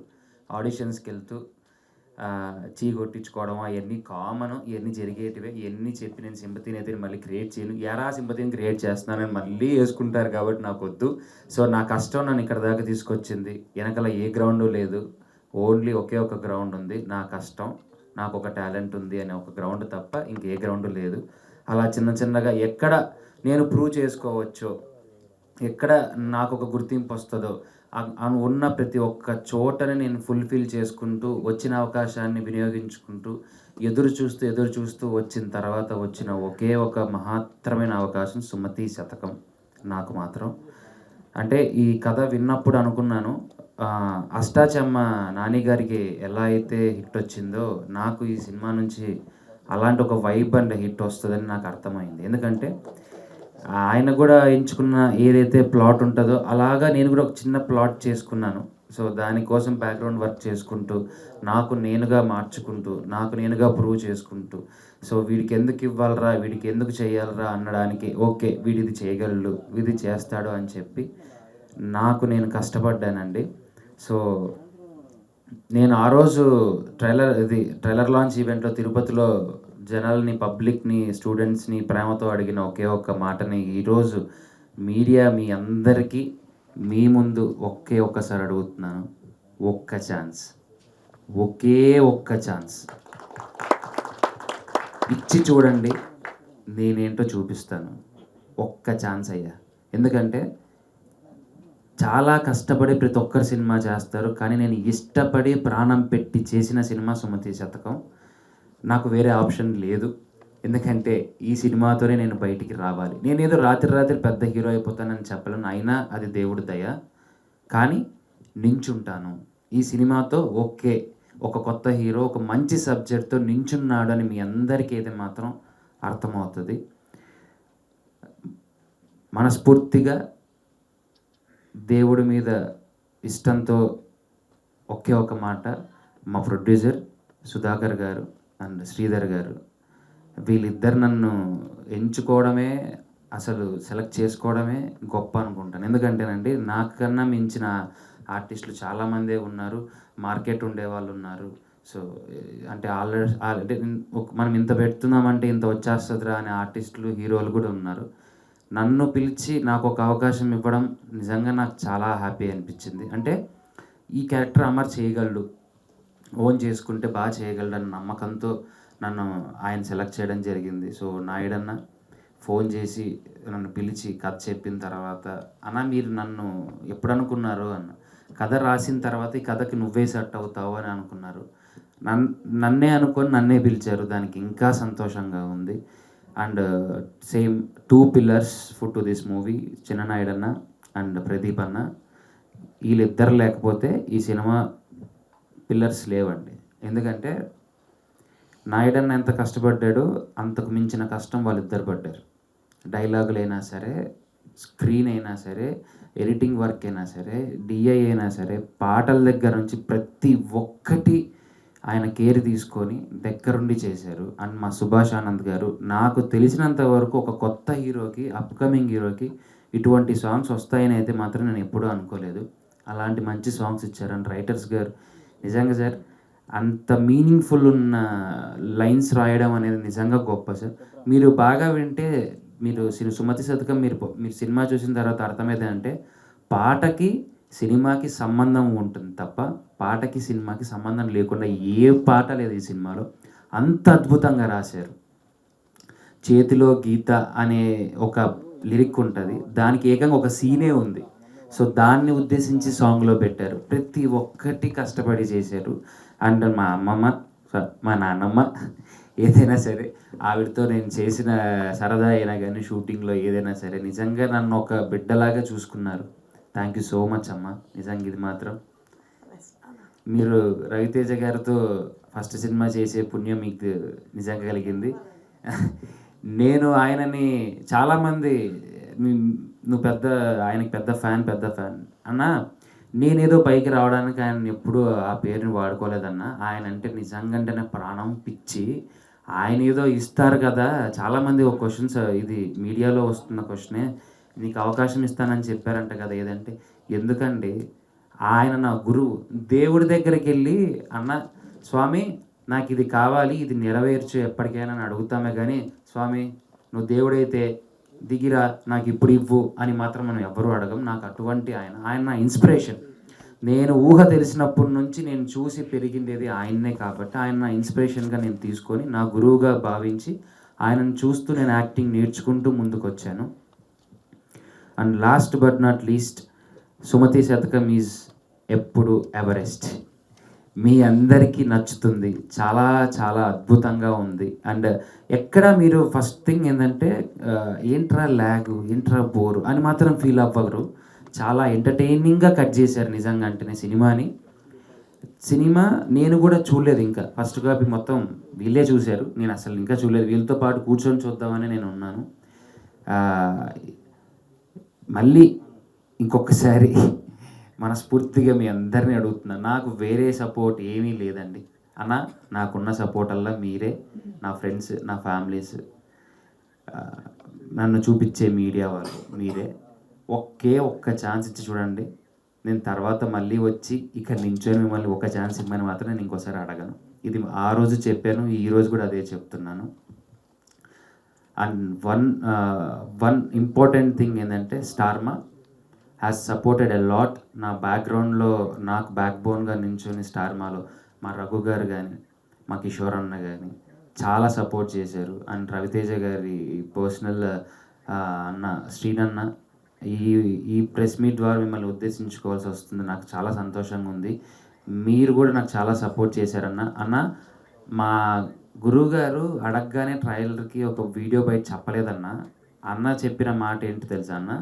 ఆడిషన్స్కి వెళ్తూ కొట్టించుకోవడం అవన్నీ కామన్, ఇవన్నీ జరిగేటివే. ఇవన్నీ చెప్పి నేను సింపతిని అయితే మళ్ళీ క్రియేట్ చేయను. సింపతిని క్రియేట్ చేస్తున్నానని మళ్ళీ వేసుకుంటారు కాబట్టి నాకు వద్దు. సో నా కష్టం నన్ను ఇక్కడ దాకా తీసుకొచ్చింది. వెనకాల ఏ గ్రౌండు లేదు, ఓన్లీ ఒకే ఒక గ్రౌండ్ ఉంది. నా కష్టం, నాకు ఒక టాలెంట్ ఉంది అనే ఒక గ్రౌండ్ తప్ప ఇంకే గ్రౌండ్ లేదు. అలా చిన్నగా ఎక్కడ నేను ప్రూవ్ చేసుకోవచ్చో, ఎక్కడ నాకు ఒక గుర్తింపు వస్తుందో ఉన్న ప్రతి ఒక్క చోటని నేను ఫుల్ఫిల్ చేసుకుంటూ, వచ్చిన అవకాశాన్ని వినియోగించుకుంటూ, ఎదురు చూస్తూ వచ్చిన తర్వాత వచ్చిన ఒకే ఒక మహత్తరమైన అవకాశం సుమతి శతకం నాకు మాత్రం. అంటే ఈ కథ విన్నప్పుడు అనుకున్నాను, అష్టాచెమ్మ నాని గారికి ఎలా అయితే హిట్ వచ్చిందో నాకు ఈ సినిమా నుంచి అలాంటి ఒక వైబ్ అండ్ హిట్ వస్తుందని నాకు అర్థమైంది. ఎందుకంటే ఆయన కూడా ఎంచుకున్న ఏదైతే ప్లాట్ ఉంటుందో అలాగా నేను కూడా ఒక చిన్న ప్లాట్ చేసుకున్నాను. సో దానికోసం బ్యాక్గ్రౌండ్ వర్క్ చేసుకుంటూ, నాకు నేనుగా మార్చుకుంటూ, నాకు నేనుగా ప్రూవ్ చేసుకుంటూ, సో వీడికి ఎందుకు ఇవ్వాలరా, వీడికి ఎందుకు చేయాలరా అనడానికి, ఓకే వీడిది చేయగలడు, ఇది చేస్తాడు అని చెప్పి నాకు నేను కష్టపడ్డానండి. సో నేను ఆ రోజు ట్రైలర్ లాంచ్ ఈవెంట్లో తిరుపతిలో జనాల్ని, పబ్లిక్ని, స్టూడెంట్స్ని ప్రేమతో అడిగిన ఒకే ఒక్క మాటని ఈరోజు మీడియా మీ అందరికీ మీ ముందు ఒక్కసారి అడుగుతున్నాను. ఒకే ఒక్క ఛాన్స్ ఇచ్చి చూడండి, నేనేంటో చూపిస్తాను. ఒక్క ఛాన్స్ అయ్యా. ఎందుకంటే చాలా కష్టపడి ప్రతి ఒక్కరు సినిమా చేస్తారు, కానీ నేను ఇష్టపడి ప్రాణం పెట్టి చేసిన సినిమా సుమతి శతకం. నాకు వేరే ఆప్షన్ లేదు. ఎందుకంటే ఈ సినిమాతోనే నేను బయటికి రావాలి. నేనేదో రాత్రి పెద్ద హీరో అయిపోతానని చెప్పలేను, అయినా అది దేవుడి దయ. కానీ నించుంటాను ఈ సినిమాతో. ఓకే, ఒక కొత్త హీరో ఒక మంచి సబ్జెక్ట్తో నించున్నాడు అని మీ అందరికీ అయితే మాత్రం అర్థమవుతుంది. మనస్ఫూర్తిగా దేవుడి మీద ఇష్టంతో ఒకే ఒక మాట, మా ప్రొడ్యూసర్ సుధాకర్ గారు అండ్ శ్రీధర్ గారు, వీళ్ళిద్దరు నన్ను ఎంచుకోవడమే, అసలు సెలెక్ట్ చేసుకోవడమే గొప్ప అనుకుంటాను. ఎందుకంటేనండి, నాకన్నా మించిన ఆర్టిస్టులు చాలామందే ఉన్నారు, మార్కెట్ ఉండేవాళ్ళు ఉన్నారు. సో అంటే ఆల్రెడీ మనం ఇంత పెడుతున్నామంటే ఇంత వచ్చేస్తుందిరా అనే ఆర్టిస్టులు, హీరోలు కూడా ఉన్నారు. నన్ను పిలిచి నాకు ఒక అవకాశం ఇవ్వడం నిజంగా నాకు చాలా హ్యాపీ అనిపించింది. అంటే ఈ క్యారెక్టర్ అమర్ చేయగలడు, ఓన్ చేసుకుంటే బాగా చేయగలడు అన్న నమ్మకంతో నన్ను ఆయన సెలెక్ట్ చేయడం జరిగింది. సో నాయుడన్న ఫోన్ చేసి నన్ను పిలిచి కథ చెప్పిన తర్వాత, అన్న మీరు నన్ను ఎప్పుడు అనుకున్నారు అన్న. కథ రాసిన తర్వాత ఈ కథకి నువ్వే సెట్ అవుతావు అని అనుకున్నారు. నన్నే అనుకొని నన్నే పిలిచారు, దానికి ఇంకా సంతోషంగా ఉంది. And same 2 pillars food to this movie, చిన్న నాయుడన్న అండ్ ప్రదీప్ అన్న. వీళ్ళిద్దరు లేకపోతే ఈ సినిమా పిల్లర్స్ లేవండి. ఎందుకంటే నాయుడన్న ఎంత కష్టపడ్డాడో అంతకు మించిన కష్టం వాళ్ళిద్దరు పడ్డారు. డైలాగులు అయినా సరే, స్క్రీన్ అయినా సరే, ఎడిటింగ్ వర్క్ అయినా సరే, డిఐ అయినా సరే, పాటల దగ్గర నుంచి ప్రతి ఒక్కటి ఆయన కేర్ తీసుకొని దగ్గరుండి చేశారు. అండ్ మా సుభాష్ ఆనంద్ గారు, నాకు తెలిసినంత వరకు ఒక కొత్త హీరోకి, అప్కమింగ్ హీరోకి ఇటువంటి సాంగ్స్ వస్తాయని అయితే మాత్రం నేను ఎప్పుడూ అనుకోలేదు. అలాంటి మంచి సాంగ్స్ ఇచ్చారు. అండ్ రైటర్స్ గారు నిజంగా సార్, అంత మీనింగ్ఫుల్ ఉన్న లైన్స్ రాయడం అనేది నిజంగా గొప్ప సార్. మీరు బాగా వింటే, మీరు సుమతి శతకం మీరు సినిమా చూసిన తర్వాత అర్థమైందంటే, పాటకి సినిమాకి సంబంధం ఉంటుంది తప్ప పాటకి సినిమాకి సంబంధం లేకుండా ఏ పాట లేదు ఈ సినిమాలో. అంత అద్భుతంగా రాశారు. చేతిలో గీత అనే ఒక లిరిక్ ఉంటుంది, దానికి ఏకంగా ఒక సీనే ఉంది. సో దాన్ని ఉద్దేశించి సాంగ్లో పెట్టారు. ప్రతి ఒక్కటి కష్టపడి చేశారు. అండ్ మా అమ్మమ్మ, మా నాన్నమ్మ, ఏదైనా సరే ఆవిడతో నేను చేసిన సరదా అయినా కానీ, షూటింగ్లో ఏదైనా సరే నిజంగా నన్ను ఒక బిడ్డలాగా చూసుకున్నారు. థ్యాంక్ యూ సో మచ్ అమ్మ. నిజంగా ఇది మాత్రం మీరు రవితేజ గారితో ఫస్ట్ సినిమా చేసే పుణ్యం మీకు నిజంగా కలిగింది. నేను ఆయనని చాలామంది నువ్వు ఆయనకి పెద్ద ఫ్యాన్ అన్న, నేనేదో పైకి రావడానికి ఆయన ఎప్పుడూ ఆ పేరుని వాడుకోలేదన్న. ఆయన అంటే నిజంగానే ప్రాణం, పిచ్చి. ఆయన ఏదో ఇస్తారు కదా, చాలామంది ఒక క్వశ్చన్స్, ఇది మీడియాలో వస్తున్న క్వశ్చనే, నీకు అవకాశం ఇస్తానని చెప్పారంట కదా, ఏదంటే ఎందుకండి, ఆయన నా గురువు. దేవుడి దగ్గరికి వెళ్ళి, అన్న స్వామి నాకు ఇది కావాలి, ఇది నెరవేర్చు ఎప్పటికైనా అని అడుగుతామే కానీ, స్వామి నువ్వు దేవుడైతే దిగిరా నాకు ఇప్పుడు ఇవ్వు అని మాత్రం మనం ఎవ్వరూ అడగం. నాకు అటువంటి ఆయన నా ఇన్స్పిరేషన్. నేను ఊహ తెలిసినప్పటి నుంచి నేను చూసి పెరిగిండేది ఆయన్నే కాబట్టి ఆయన నా ఇన్స్పిరేషన్గా నేను తీసుకొని నా గురువుగా భావించి ఆయనను చూస్తూ నేను యాక్టింగ్ నేర్చుకుంటూ ముందుకు వచ్చాను. And last but not least, Sumathi Satakam is ఎప్పుడు ఎవరెస్ట్. మీ అందరికీ నచ్చుతుంది, చాలా చాలా అద్భుతంగా ఉంది. అండ్ ఎక్కడ మీరు ఫస్ట్ థింగ్ ఏంటంటే ఏంట్రా ల్యాగు, ఏంట్రా బోరు అని మాత్రం ఫీల్ అవ్వరు. చాలా ఎంటర్టైనింగ్గా కట్ చేశారు నిజంగా. అంటేనే సినిమా నేను కూడా చూడలేదు ఇంకా. ఫస్ట్ కాపీ మొత్తం వీళ్ళే చూశారు, నేను అసలు ఇంకా చూడలేదు. వీళ్ళతో పాటు కూర్చొని చూద్దామని నేను ఉన్నాను. మళ్ళీ ఇంకొకసారి మనస్ఫూర్తిగా మీ అందరినీ అడుగుతున్నాను, నాకు వేరే సపోర్ట్ ఏమీ లేదండి అన్న. నాకున్న సపోర్ట్ అల్లా మీరే, నా ఫ్రెండ్స్, నా ఫ్యామిలీస్, నన్ను చూపించే మీడియా వాళ్ళు మీరే. ఒక్క ఛాన్స్ ఇచ్చి చూడండి. నేను తర్వాత మళ్ళీ వచ్చి ఇక్కడ నించొని మిమ్మల్ని ఒక ఛాన్స్ ఇవ్వమని మాత్రం నేను ఇంకోసారి అడగను. ఇది ఆ రోజు చెప్పాను, ఈరోజు కూడా అదే చెప్తున్నాను. అండ్ వన్ ఇంపార్టెంట్ థింగ్ ఏంటంటే, Star Maa has supported a lot. నా బ్యాక్గ్రౌండ్లో నాకు బ్యాక్ బోన్గా నించొని స్టార్మాలో మా రఘు గారు కానీ, మా కిషోర్ అన్న కానీ చాలా సపోర్ట్ చేశారు. అండ్ రవితేజ గారి పర్సనల్ అన్న శ్రీనన్న, ఈ ప్రెస్ మీట్ ద్వారా మిమ్మల్ని ఉద్దేశించుకోవాల్సి వస్తుంది. నాకు చాలా సంతోషంగా ఉంది. మీరు కూడా నాకు చాలా సపోర్ట్ చేశారన్న. మా గురువుగారు అడగగానే ట్రైలర్కి ఒక వీడియో బయట చెప్పలేదన్నా. అన్న చెప్పిన మాట ఏంటి తెలుసా అన్న,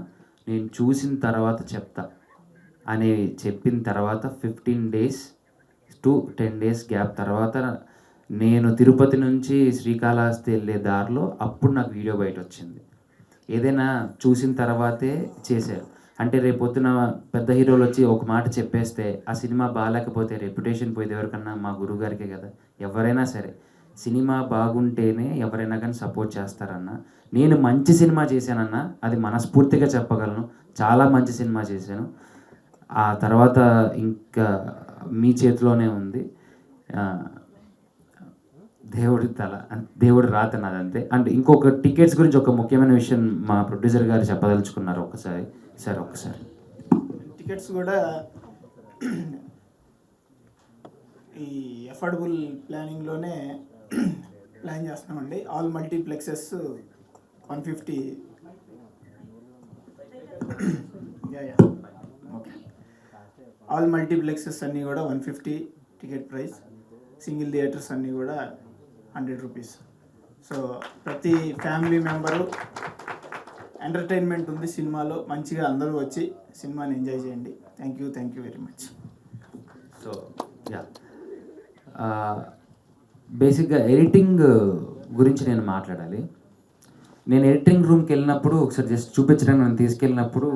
నేను చూసిన తర్వాత చెప్తా అని చెప్పిన తర్వాత 15 days to 10 days గ్యాప్ తర్వాత నేను తిరుపతి నుంచి శ్రీకాళహస్తి వెళ్ళే దారిలో అప్పుడు నాకు వీడియో బయట వచ్చింది. ఏదైనా చూసిన తర్వాతే చేశారు. అంటే రేపొద్దున పెద్ద హీరోలు వచ్చి ఒక మాట చెప్పేస్తే ఆ సినిమా బాగాలేకపోతే రెప్యుటేషన్ పోయేది ఎవరికన్నా? మా గురువుగారికే కదా. ఎవరైనా సరే సినిమా బాగుంటేనే ఎవరైనా కానీ సపోర్ట్ చేస్తారన్న. నేను మంచి సినిమా చేశానన్న, అది మనస్ఫూర్తిగా చెప్పగలను. చాలా మంచి సినిమా చేశాను. ఆ తర్వాత ఇంకా మీ చేతిలోనే ఉంది. దేవుడి రాత నాదంతే. అండ్ ఇంకొక టికెట్స్ గురించి ఒక ముఖ్యమైన విషయం మా ప్రొడ్యూసర్ గారు చెప్పదలుచుకున్నారు. ఒకసారి టికెట్స్ కూడా ఈ అఫోర్డబుల్ ప్లానింగ్లోనే ప్లాన్ చేస్తున్నామండి. All multiplexes 150 okay, all multiplexes అన్నీ కూడా 150 టికెట్ ప్రైస్. సింగిల్ థియేటర్స్ అన్నీ కూడా 100 రూపీస్. సో ప్రతి ఫ్యామిలీ మెంబరు ఎంటర్టైన్మెంట్ ఉంది సినిమాలో. మంచిగా అందరూ వచ్చి సినిమాని ఎంజాయ్ చేయండి. Thank you very much. So బేసిక్గా ఎడిటింగ్ గురించి నేను మాట్లాడాలి. నేను ఎడిటింగ్ రూమ్కి వెళ్ళినప్పుడు ఒకసారి జస్ట్ చూపించడానికి నన్ను తీసుకెళ్ళినప్పుడు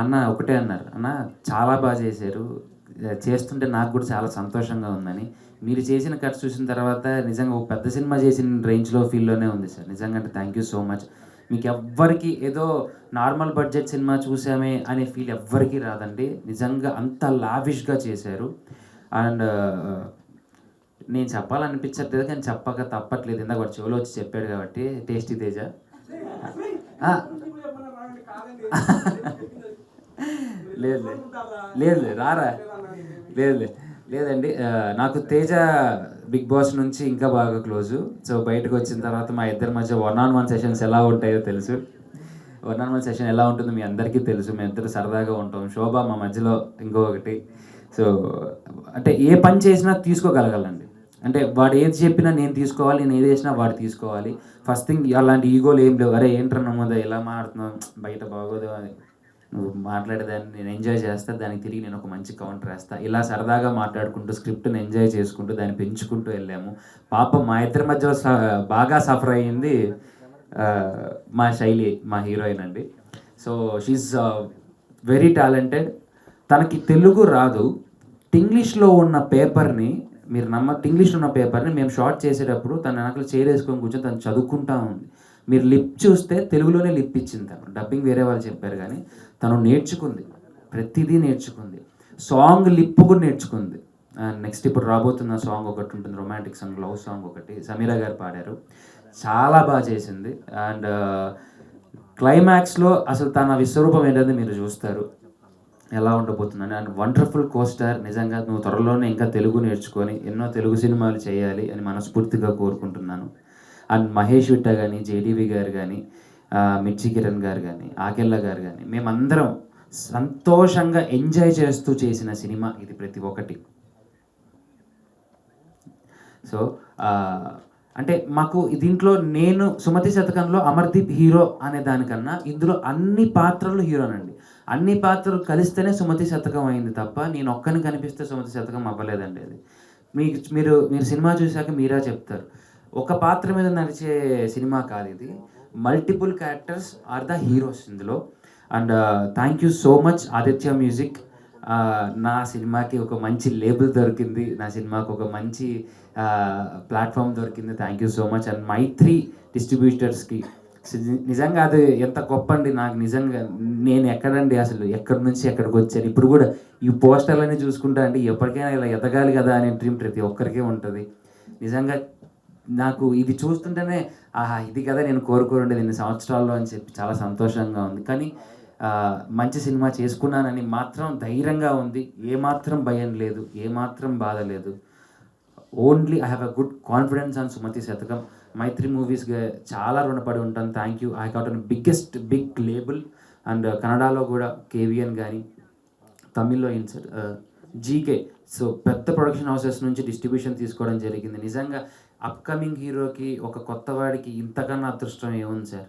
అన్న ఒకటే అన్నారు, అన్న చాలా బాగా చేశారు, చేస్తుంటే నాకు కూడా చాలా సంతోషంగా ఉందని. మీరు చేసిన కట్స్ చూసిన తర్వాత నిజంగా ఒక పెద్ద సినిమా చేసిన రేంజ్లో ఫీల్లోనే ఉంది సార్. నిజంగా అంటే థ్యాంక్ యూ సో మచ్. మీకు ఎవ్వరికి ఏదో నార్మల్ బడ్జెట్ సినిమా చూసామే అనే ఫీల్ ఎవ్వరికీ రాదండి. నిజంగా అంత లావిష్గా చేశారు. అండ్ నేను చెప్పాలనిపించట్లేదు కానీ చెప్పక తప్పట్లేదు. ఇందాక వాడు చెవులో వచ్చి చెప్పాడు కాబట్టి టేస్టీ తేజ. లేదు రారా లేదండి. నాకు తేజ బిగ్ బాస్ నుంచి ఇంకా బాగా క్లోజు. సో బయటకు వచ్చిన తర్వాత మా ఇద్దరి మధ్య 1-on-1 సెషన్స్ ఎలా ఉంటాయో తెలుసు. 1-on-1 సెషన్ ఎలా ఉంటుందో మీ అందరికీ తెలుసు. మేము ఇద్దరు సరదాగా ఉంటాం. శోభ మా మధ్యలో ఇంకొకటి. సో అంటే ఏ పని చేసినా తీసుకోగలగాలండి. అంటే వాడు ఏది చెప్పినా నేను తీసుకోవాలి, నేను ఏది చేసినా వాడు తీసుకోవాలి. ఫస్ట్ థింగ్ అలాంటి ఈగోలు ఏం లేవు. అరే ఏంట్రా నమ్మదా ఎలా మాడుతున్నావు, బయట బాగోదు అని నువ్వు మాట్లాడేదాన్ని నేను ఎంజాయ్ చేస్తా, దానికి తిరిగి నేను ఒక మంచి కౌంటర్ వేస్తా. ఇలా సరదాగా మాట్లాడుకుంటూ స్క్రిప్ట్ని ఎంజాయ్ చేసుకుంటూ దాన్ని పెంచుకుంటూ వెళ్ళాము. పాపం మా ఇద్దరి మధ్యలో బాగా సఫర్ అయ్యింది మా శైలి, మా హీరోయిన్ అండి. So she's very talented. తనకి తెలుగు రాదు. ఇంగ్లీష్లో ఉన్న పేపర్ని మీరు ఇంగ్లీష్లో ఉన్న పేపర్ని మేము షార్ట్ చేసేటప్పుడు తన వెనకలు చేరేసుకొని కూర్చొని తను చదువుకుంటా ఉంది. మీరు లిప్ చూస్తే తెలుగులోనే లిప్ ఇచ్చింది తను. డబ్బింగ్ వేరే వాళ్ళు చెప్పారు కానీ తను నేర్చుకుంది, ప్రతిదీ నేర్చుకుంది. సాంగ్ లిప్ కూడా నేర్చుకుంది. నెక్స్ట్ ఇప్పుడు రాబోతున్న సాంగ్ ఒకటి ఉంటుంది, రొమాంటిక్ సాంగ్, లవ్ సాంగ్ ఒకటి సమీరా గారు పాడారు. చాలా బాగా చేసింది. అండ్ క్లైమాక్స్లో అసలు తన విశ్వరూపం ఏంటంటే మీరు చూస్తారు ఎలా ఉండబోతుందని. And wonderful costar. నిజంగా నువ్వు త్వరలోనే ఇంకా తెలుగు నేర్చుకొని ఎన్నో తెలుగు సినిమాలు చేయాలి అని మనస్ఫూర్తిగా కోరుకుంటున్నాను. అండ్ మహేష్ విట్ట కానీ, జేడీవి గారు కానీ, మిర్చి కిరణ్ గారు కానీ, ఆకెళ్ళ గారు కానీ, మేమందరం సంతోషంగా ఎంజాయ్ చేస్తూ చేసిన సినిమా ఇది ప్రతి ఒక్కటి. సో అంటే మాకు దీంట్లో నేను సుమతి శతకంలో అమర్దీప్ హీరో అనే దానికన్నా ఇందులో అన్ని పాత్రలు హీరోనండి. అన్ని పాత్రలు కలిస్తేనే సుమతి శతకం అయింది తప్ప నేను ఒక్కని కనిపిస్తే సుమతి శతకం అవ్వలేదండి. అది మీరు సినిమా చూశాక మీరే చెప్తారు. ఒక పాత్ర మీద నడిచే సినిమా కాదు ఇది. Multiple characters are the heroes ఇందులో. And thank you so much Aditya music. నా సినిమాకి ఒక మంచి లేబుల్ దొరికింది, నా సినిమాకి ఒక మంచి ప్లాట్ఫామ్ దొరికింది. Thank you so much. And Mythri డిస్ట్రిబ్యూటర్స్కి నిజంగా అది ఎంత గొప్ప అండి. నాకు నిజంగా నేను ఎక్కడండి అసలు ఎక్కడి నుంచి ఎక్కడికి వచ్చాను. ఇప్పుడు కూడా ఈ పోస్టర్లన్నీ చూసుకుంటా అంటే ఎప్పటికైనా ఇలా ఎదగాలి కదా అనే డ్రీమ్ ప్రతి ఒక్కరికి ఉంటుంది. నిజంగా నాకు ఇది చూస్తుంటేనే ఇది కదా నేను కోరుకోరుండేది ఇన్ని సంవత్సరాల్లో అని చెప్పి చాలా సంతోషంగా ఉంది. కానీ మంచి సినిమా చేసుకున్నానని మాత్రం ధైర్యంగా ఉంది. ఏమాత్రం భయం లేదు, ఏమాత్రం బాధ లేదు. Only I have a good confidence on Sumathi Satakam. Mythri మూవీస్గా చాలా రుణపడి ఉంటాను. Thank you. I got an big label. And కన్నడలో కూడా కేవిఎన్ కానీ, తమిళ్లో జీకే. సో పెద్ద ప్రొడక్షన్ హౌసెస్ నుంచి డిస్ట్రిబ్యూషన్ తీసుకోవడం జరిగింది. నిజంగా అప్కమింగ్ హీరోకి, ఒక కొత్త వాడికి ఇంతకన్నా అదృష్టం ఏముంది సార్.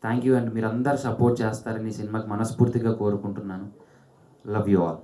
థ్యాంక్ యూ అండి. మీరు అందరు సపోర్ట్ చేస్తారని ఈ సినిమాకి మనస్ఫూర్తిగా కోరుకుంటున్నాను. Love you all.